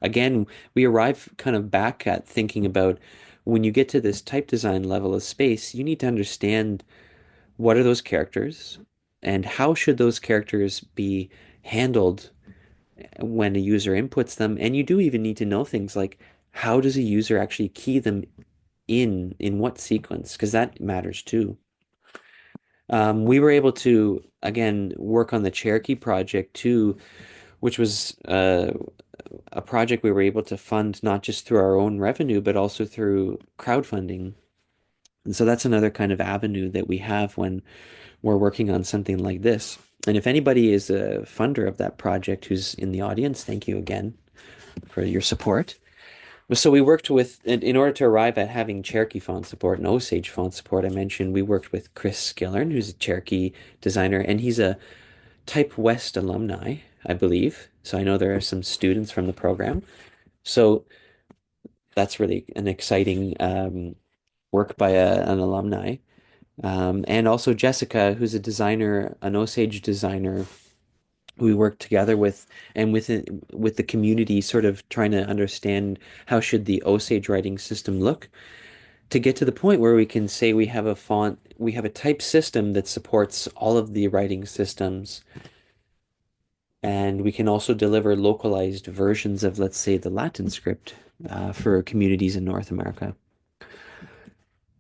Again, we arrive kind of back at thinking about when you get to this type design level of space, you need to understand what are those characters and how should those characters be handled when a user inputs them. And you do even need to know things like how does a user actually key them in what sequence, because that matters too. We were able to again work on the Cherokee project too, which was a project we were able to fund not just through our own revenue, but also through crowdfunding. And so that's another kind of avenue that we have when we're working on something like this. And if anybody is a funder of that project who's in the audience, thank you again for your support. So we worked with, in order to arrive at having Cherokee font support and Osage font support, I mentioned we worked with Chris Skillern, who's a Cherokee designer, and he's a Type West alumni, I believe. So I know there are some students from the program. So that's really an exciting work by an alumni. And also Jessica, who's a designer, an Osage designer, we worked together with and with the community, sort of trying to understand how should the Osage writing system look to get to the point where we can say we have a font, we have a type system that supports all of the writing systems, and we can also deliver localized versions of, let's say, the Latin script for communities in North America.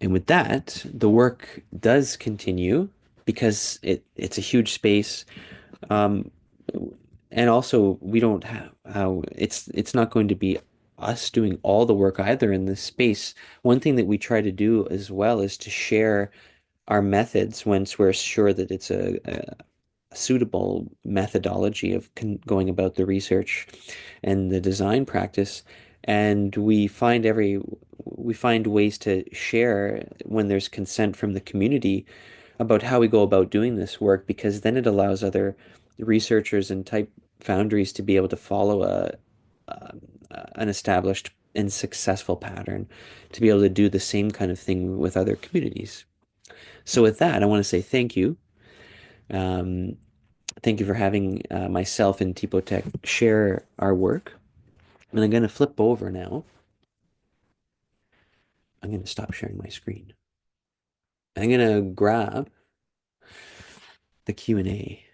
And with that, the work does continue because it's a huge space. Um, and also we don't have how it's not going to be us doing all the work either in this space. One thing that we try to do as well is to share our methods once we're sure that it's a suitable methodology of going about the research and the design practice. And we find ways to share when there's consent from the community about how we go about doing this work, because then it allows other researchers and type foundries to be able to follow a an established and successful pattern to be able to do the same kind of thing with other communities. So with that, I want to say thank you. Um, Thank you for having myself and Typotheque share our work. And I'm going to flip over now. I'm going to stop sharing my screen. I'm going to grab the Q&A.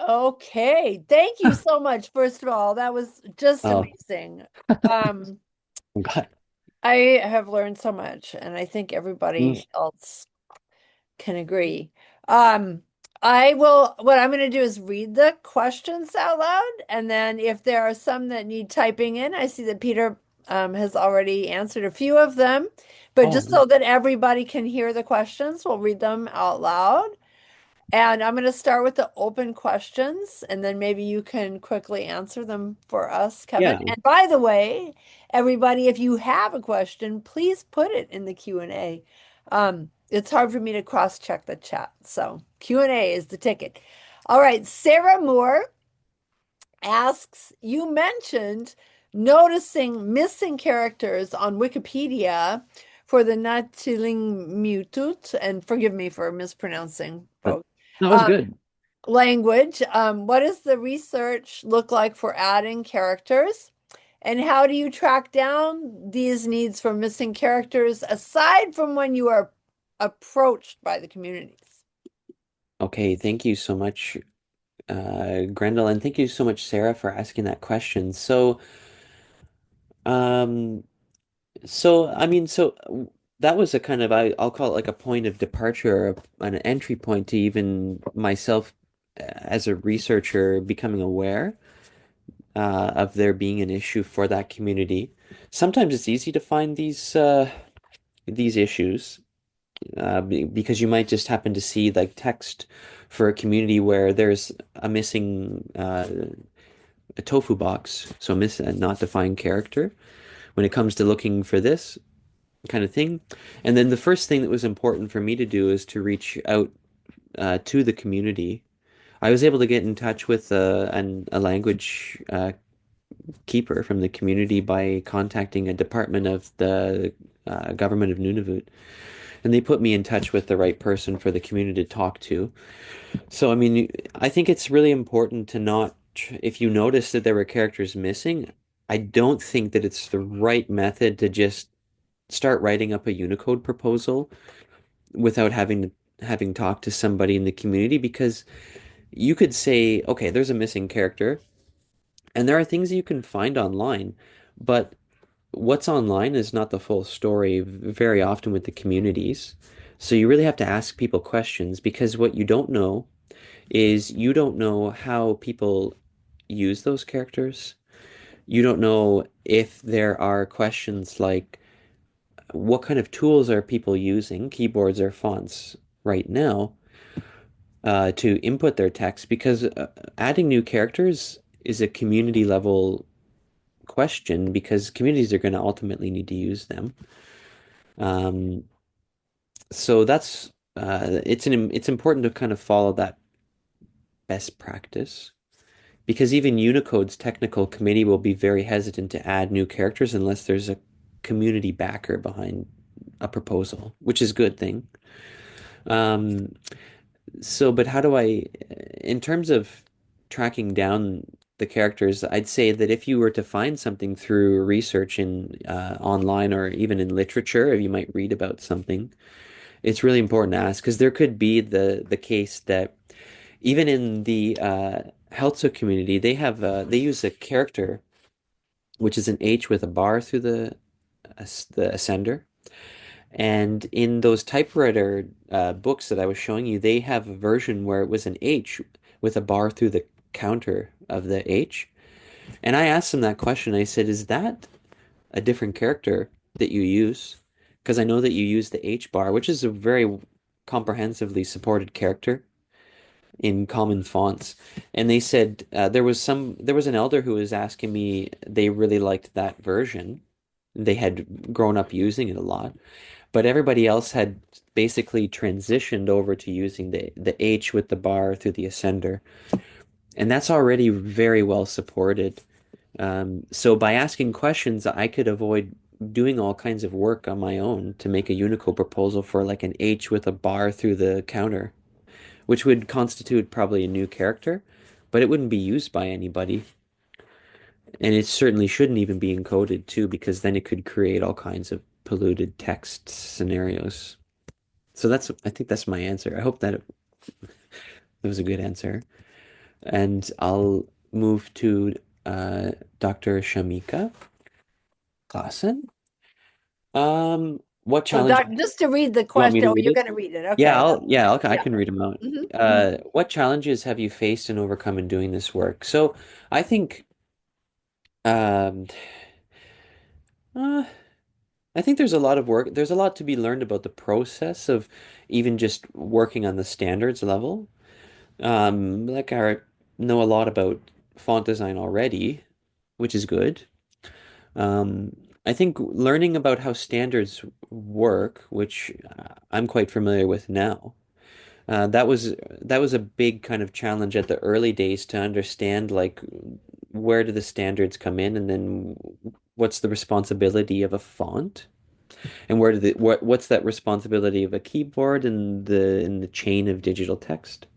Okay, thank you so much. First of all, that was just Oh, amazing. Um, God. I have learned so much, and I think Mm. everybody else can agree. Um, what I'm going to do is read the questions out loud, and then if there are some that need typing in, I see that Peter has already answered a few of them, but just Oh, so that everybody can hear the questions, we'll read them out loud. And I'm going to start with the open questions, and then maybe you can quickly answer them for us, Kevin. yeah. And by the way, everybody, if you have a question, please put it in the Q&A. It's hard for me to cross-check the chat, so Q&A is the ticket. All right, Sarah Moore asks, you mentioned noticing missing characters on Wikipedia for the Nattilik, and forgive me for mispronouncing, But folks. that was Um, good. Language. What does the research look like for adding characters? And how do you track down these needs for missing characters aside from when you are approached by the communities? Okay, thank you so much, Grendel, and thank you so much, Sarah, for asking that question. Um, so that was a kind of I'll call it like a point of departure, or an entry point to even myself as a researcher becoming aware of there being an issue for that community. Sometimes it's easy to find these. these issues because you might just happen to see like text for a community where there's a missing a tofu box, so miss a not defined character when it comes to looking for this kind of thing. And then the first thing that was important for me to do is to reach out to the community. I was able to get in touch with a language keeper from the community by contacting a department of the government of Nunavut, and they put me in touch with the right person for the community to talk to. So, I mean, I think it's really important to not, if you notice that there were characters missing, I don't think that it's the right method to just start writing up a Unicode proposal without having talked to somebody in the community because you could say, okay, there's a missing character, and there are things that you can find online, but what's online is not the full story very often with the communities. So you really have to ask people questions because what you don't know is you don't know how people use those characters. You don't know if there are questions like what kind of tools are people using, keyboards or fonts right now, to input their text because adding new characters is a community level question because communities are going to ultimately need to use them. Um, so that's it's important to kind of follow that best practice because even Unicode's technical committee will be very hesitant to add new characters unless there's a community backer behind a proposal, which is a good thing. Um, but how do in terms of tracking down the characters, I'd say that if you were to find something through research in online or even in literature, if you might read about something, it's really important to ask because there could be the case that even in the Haítzaqv community, they use a character which is an H with a bar through the ascender. And in those typewriter books that I was showing you, they have a version where it was an H with a bar through the counter of the H. And I asked them that question. I said, "Is that a different character that you use?" Because I know that you use the H bar, which is a very comprehensively supported character in common fonts. And they said there was an elder who was asking me they really liked that version. They had grown up using it a lot, but everybody else had basically transitioned over to using the H with the bar through the ascender. And that's already very well supported. So by asking questions, I could avoid doing all kinds of work on my own to make a Unicode proposal for like an H with a bar through the counter, which would constitute probably a new character, but it wouldn't be used by anybody. And it certainly shouldn't even be encoded too, because then it could create all kinds of polluted text scenarios. So I think that's my answer. I hope that it was a good answer. And I'll move to Dr. Shamika Klassen. What So, challenge just to read the you want me question. to Oh, read you're it? going to read it. Okay. I Yeah. can read them out. Hmm. What challenges have you faced and overcome in doing this work? So I think um, uh, I think there's a lot of work. There's a lot to be learned about the process of even just working on the standards level. Like I know a lot about font design already, which is good. I think learning about how standards work, which I'm quite familiar with now, that was a big kind of challenge at the early days to understand like where do the standards come in, and then what's the responsibility of a font, and what's that responsibility of a keyboard in the chain of digital text.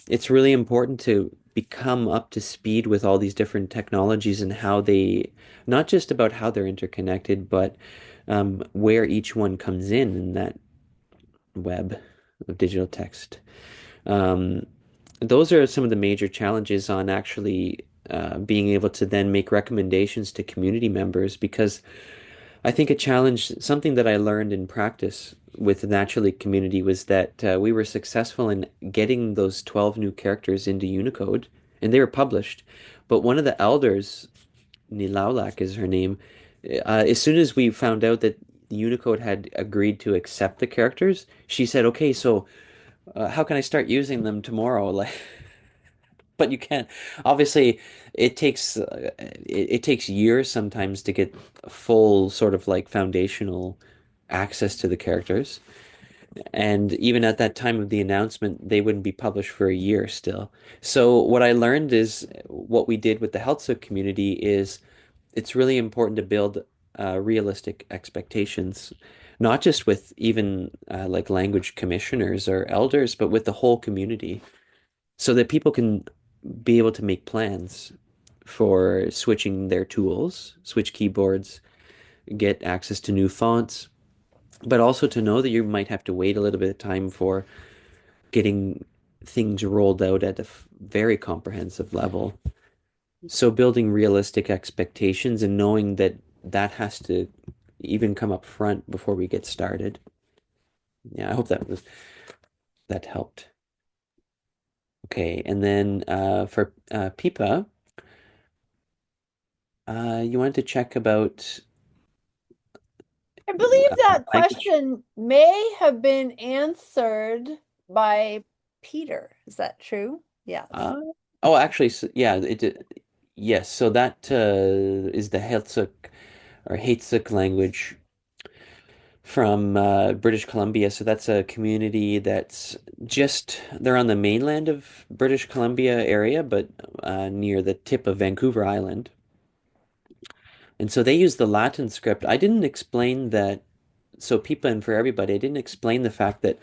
It's really important to become up to speed with all these different technologies and how they, not just about how they're interconnected, but where each one comes in that web of digital text. Um, those are some of the major challenges on actually being able to then make recommendations to community members because I think a challenge, something that I learned in practice with the Nattilik community was that we were successful in getting those 12 new characters into Unicode, and they were published. But one of the elders, Nilaulak is her name, As soon as we found out that Unicode had agreed to accept the characters, she said, "Okay, so how can I start using them tomorrow?" Like, but you can't. Obviously, it takes years sometimes to get full sort of like foundational access to the characters. And even at that time of the announcement, they wouldn't be published for a year still. So what I learned is what we did with the Haítzaqv community is it's really important to build realistic expectations, not just with even like language commissioners or elders, but with the whole community, so that people can be able to make plans for switching their tools, switch keyboards, get access to new fonts, but also to know that you might have to wait a little bit of time for getting things rolled out at a very comprehensive level. So building realistic expectations and knowing that that has to even come up front before we get started. Yeah, I hope that helped. Okay, and then for Pipa, you wanted to check about I believe that language. question may have been answered by Peter. Is that true? Yes. Uh, oh, actually, yeah, it did. Yes, so that is the Haítzaqv language from British Columbia. So that's a community that's they're on the mainland of British Columbia area, but near the tip of Vancouver Island. And so they use the Latin script. I didn't explain that. So Pipa and for everybody, I didn't explain the fact that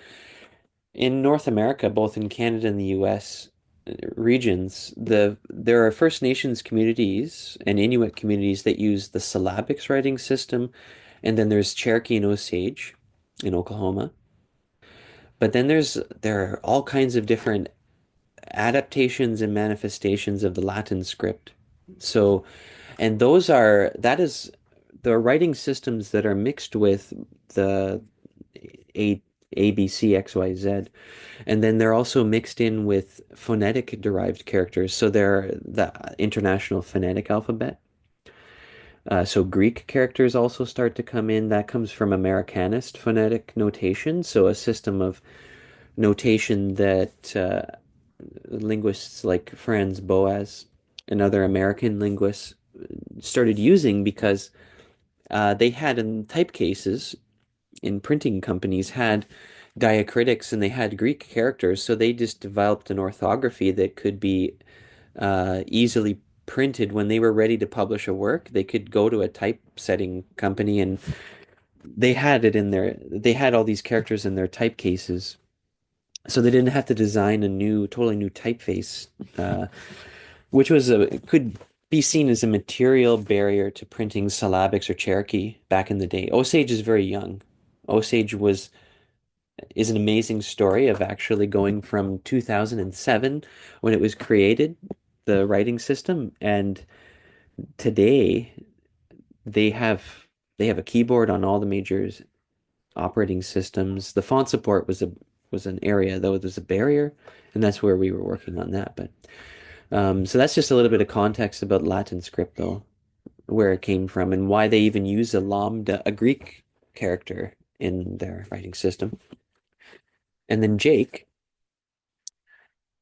in North America, both in Canada and the US regions, there are First Nations communities and Inuit communities that use the Syllabics writing system, and then there's Cherokee and Osage in Oklahoma. But then there are all kinds of different adaptations and manifestations of the Latin script. So, and that is the writing systems that are mixed with the A A B C X Y Z. And then they're also mixed in with phonetic derived characters. So they're the International Phonetic Alphabet. So Greek characters also start to come in. That comes from Americanist phonetic notation. So a system of notation that linguists like Franz Boas and other American linguists started using because they had in typecases in printing companies had diacritics and they had Greek characters, so they just developed an orthography that could be easily printed when they were ready to publish a work. They could go to a typesetting company and they had it in their, they had all these characters in their typecases. So they didn't have to design a totally new typeface, which could be seen as a material barrier to printing syllabics or Cherokee back in the day. Osage is very young. Osage is an amazing story of actually going from 2007 when it was created, the writing system, and today they have they have a keyboard on all the major operating systems. The font support was an area though there's a barrier, and that's where we were working on that. But so that's just a little bit of context about Latin script though, where it came from and why they even use a lambda, a Greek character in their writing system. And then Jake,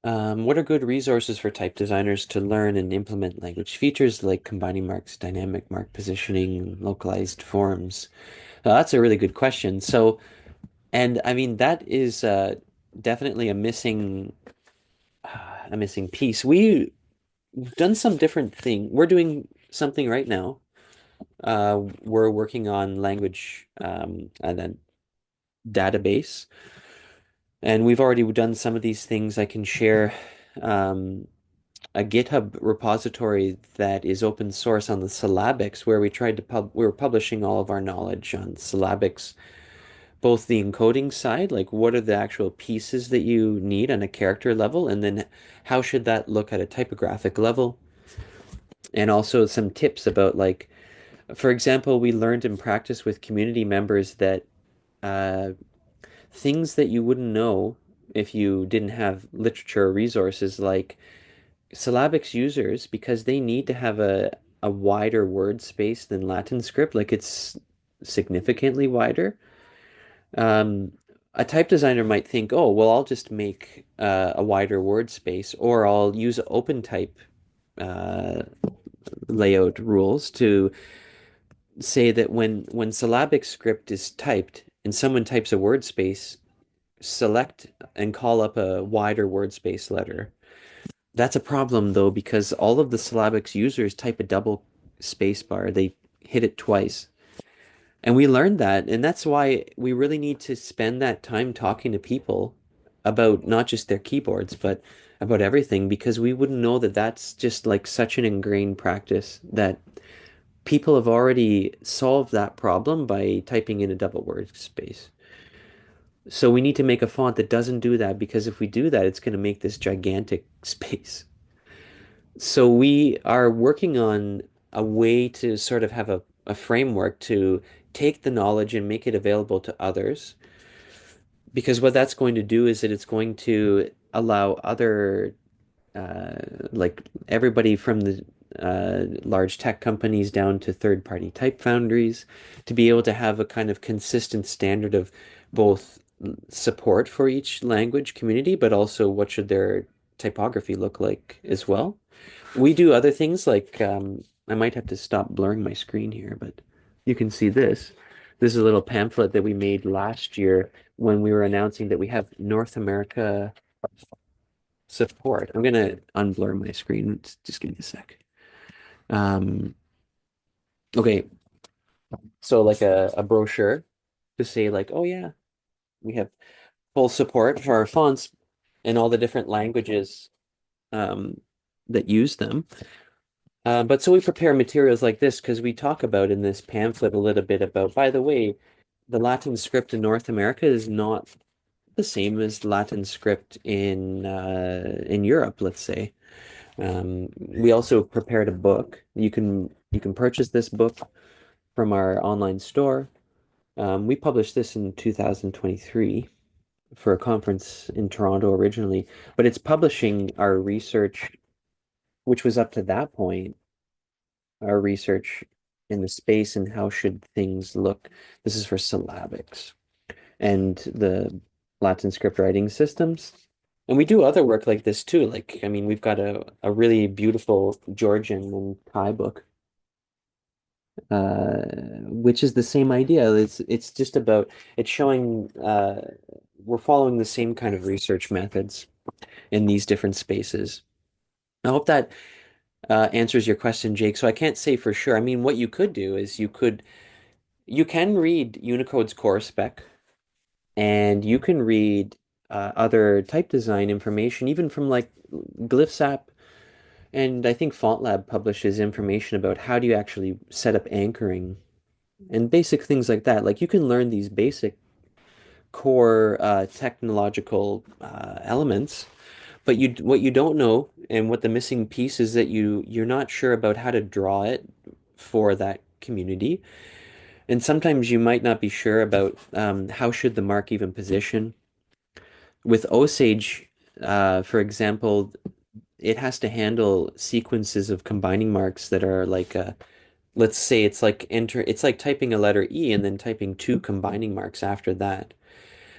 what are good resources for type designers to learn and implement language features like combining marks, dynamic mark positioning, localized forms? That's a really good question. So, and I mean that is definitely a missing piece. We've done some different thing. We're doing something right now. We're working on language and then database, and we've already done some of these things. I can share. A GitHub repository that is open source on the syllabics where we were publishing all of our knowledge on syllabics, both the encoding side, like what are the actual pieces that you need on a character level, and then how should that look at a typographic level, and also some tips about like, for example, we learned in practice with community members that uh, things that you wouldn't know if you didn't have literature resources like syllabics users because they need to have a a wider word space than Latin script, like it's significantly wider. Um, a type designer might think, oh, well, I'll just make a wider word space, or I'll use open type uh, layout rules to say that when syllabic script is typed and someone types a word space, select and call up a wider word space letter. That's a problem though, because all of the syllabics users type a double space bar. They hit it twice. And we learned that, and that's why we really need to spend that time talking to people about not just their keyboards, but about everything, because we wouldn't know that that's just like such an ingrained practice that people have already solved that problem by typing in a double word space. So we need to make a font that doesn't do that, because if we do that, it's going to make this gigantic space. So we are working on a way to sort of have a framework to take the knowledge and make it available to others. Because what that's going to do is that it's going to allow other, uh, like everybody from the large tech companies down to third-party type foundries, to be able to have a kind of consistent standard of both support for each language community, but also what should their typography look like as well. We do other things like I might have to stop blurring my screen here, but you can see this. This is a little pamphlet that we made last year when we were announcing that we have North America support. I'm gonna unblur my screen. Just give me a sec. Um, okay, so like a brochure to say like, oh yeah, we have full support for our fonts in all the different languages um, that use them. But so we prepare materials like this because we talk about in this pamphlet a little bit about, by the way, the Latin script in North America is not the same as Latin script in Europe, let's say. We also prepared a book. You can purchase this book from our online store. We published this in 2023 for a conference in Toronto originally, but it's publishing our research, which was up to that point our research in the space and how should things look. This is for syllabics and the Latin script writing systems. And we do other work like this too. Like, I mean, we've got a really beautiful Georgian and Thai book, which is the same idea. It's just about it's showing we're following the same kind of research methods in these different spaces. I hope that answers your question, Jake. So I can't say for sure. I mean, what you could do is you can read Unicode's core spec, and you can read other type design information, even from like GlyphSap. And I think FontLab publishes information about how do you actually set up anchoring and basic things like that. Like you can learn these basic core technological elements, but you what you don't know and what the missing piece is that you're not sure about how to draw it for that community. And sometimes you might not be sure about how should the mark even position. With Osage, for example, it has to handle sequences of combining marks that are like let's say it's like typing a letter E and then typing two combining marks after that.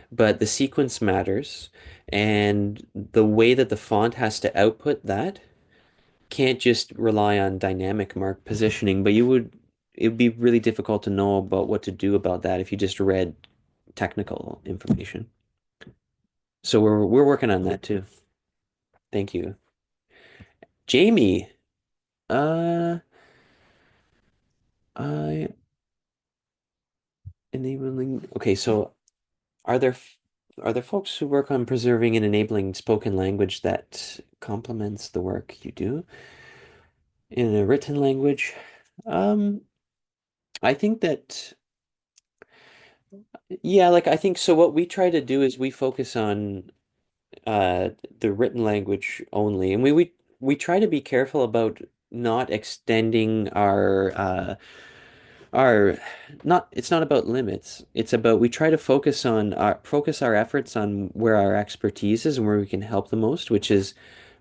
But the sequence matters, and the way that the font has to output that can't just rely on dynamic mark positioning, but it would be really difficult to know about what to do about that if you just read technical information. So we're working on that too. Thank you. Jamie, uh I enabling okay, so are there are there folks who work on preserving and enabling spoken language that complements the work you do in a written language? Um, I think that yeah, like I think so what we try to do is we focus on uh the written language only, and we try to be careful about not extending our not it's not about limits. It's about we try to focus our efforts on where our expertise is and where we can help the most, which is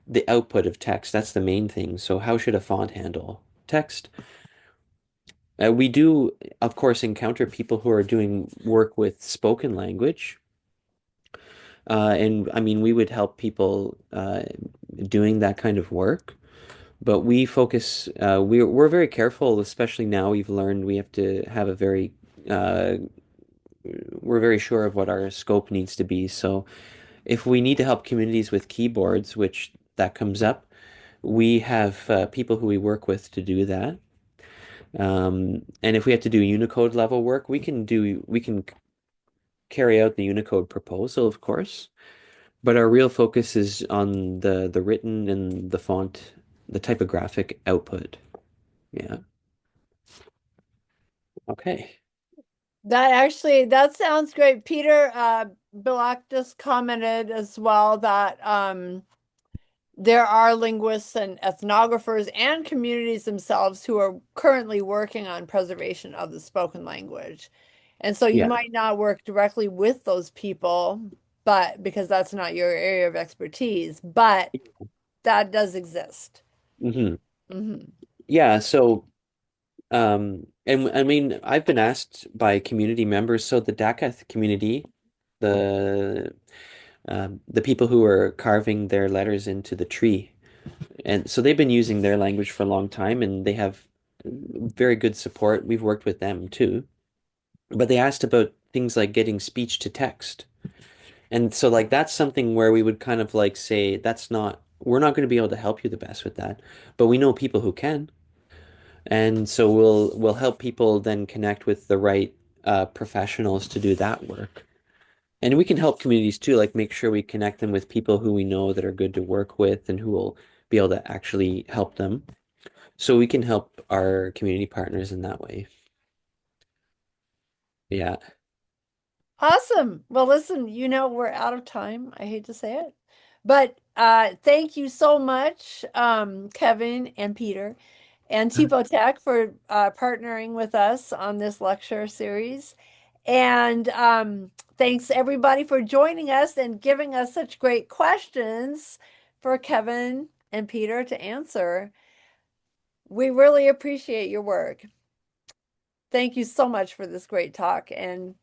the output of text. That's the main thing. So how should a font handle? text. We do, of course, encounter people who are doing work with spoken language. And I mean, we would help people doing that kind of work. But we focus, we're very careful, especially now we've learned we have to have a very, uh, we're very sure of what our scope needs to be. So if we need to help communities with keyboards, which that comes up, we have people who we work with to do that. And if we have to do Unicode level work, we can carry out the Unicode proposal, of course. But our real focus is on the written and the font, the typographic output. Yeah. Okay. That sounds great. Peter Bilak just commented as well that there are linguists and ethnographers and communities themselves who are currently working on preservation of the spoken language. And so you Yeah. might not work directly with those people, but because that's not your area of expertise, but that does exist. hmm Hmm. Yeah. So, and I mean, I've been asked by community members. So the Dakath community, the the people who are carving their letters into the tree, and so they've been using their language for a long time, and they have very good support. We've worked with them too. But they asked about things like getting speech to text. And so like that's something where we would kind of like say that's not we're not going to be able to help you the best with that, but we know people who can. And so we'll help people then connect with the right professionals to do that work. And we can help communities too, like make sure we connect them with people who we know that are good to work with and who will be able to actually help them. So we can help our community partners in that way. Yeah. Awesome. Well, listen, we're out of time. I hate to say it. But thank you so much, Kevin and Peter and Typotheque for partnering with us on this lecture series. And thanks everybody for joining us and giving us such great questions for Kevin and Peter to answer. We really appreciate your work. Thank you so much for this great talk and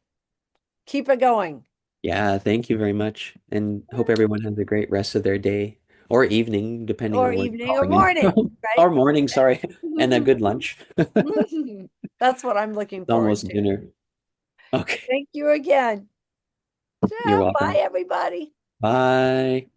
keep it going. Yeah, thank you very much. And hope everyone has a great rest of their day or evening, depending Or on where you're evening or calling in morning, from. right? Or morning, sorry. And a good lunch. That's what I'm looking It's forward almost to. dinner. Okay. Thank you again. You're Ciao. Bye, welcome. everybody. Bye.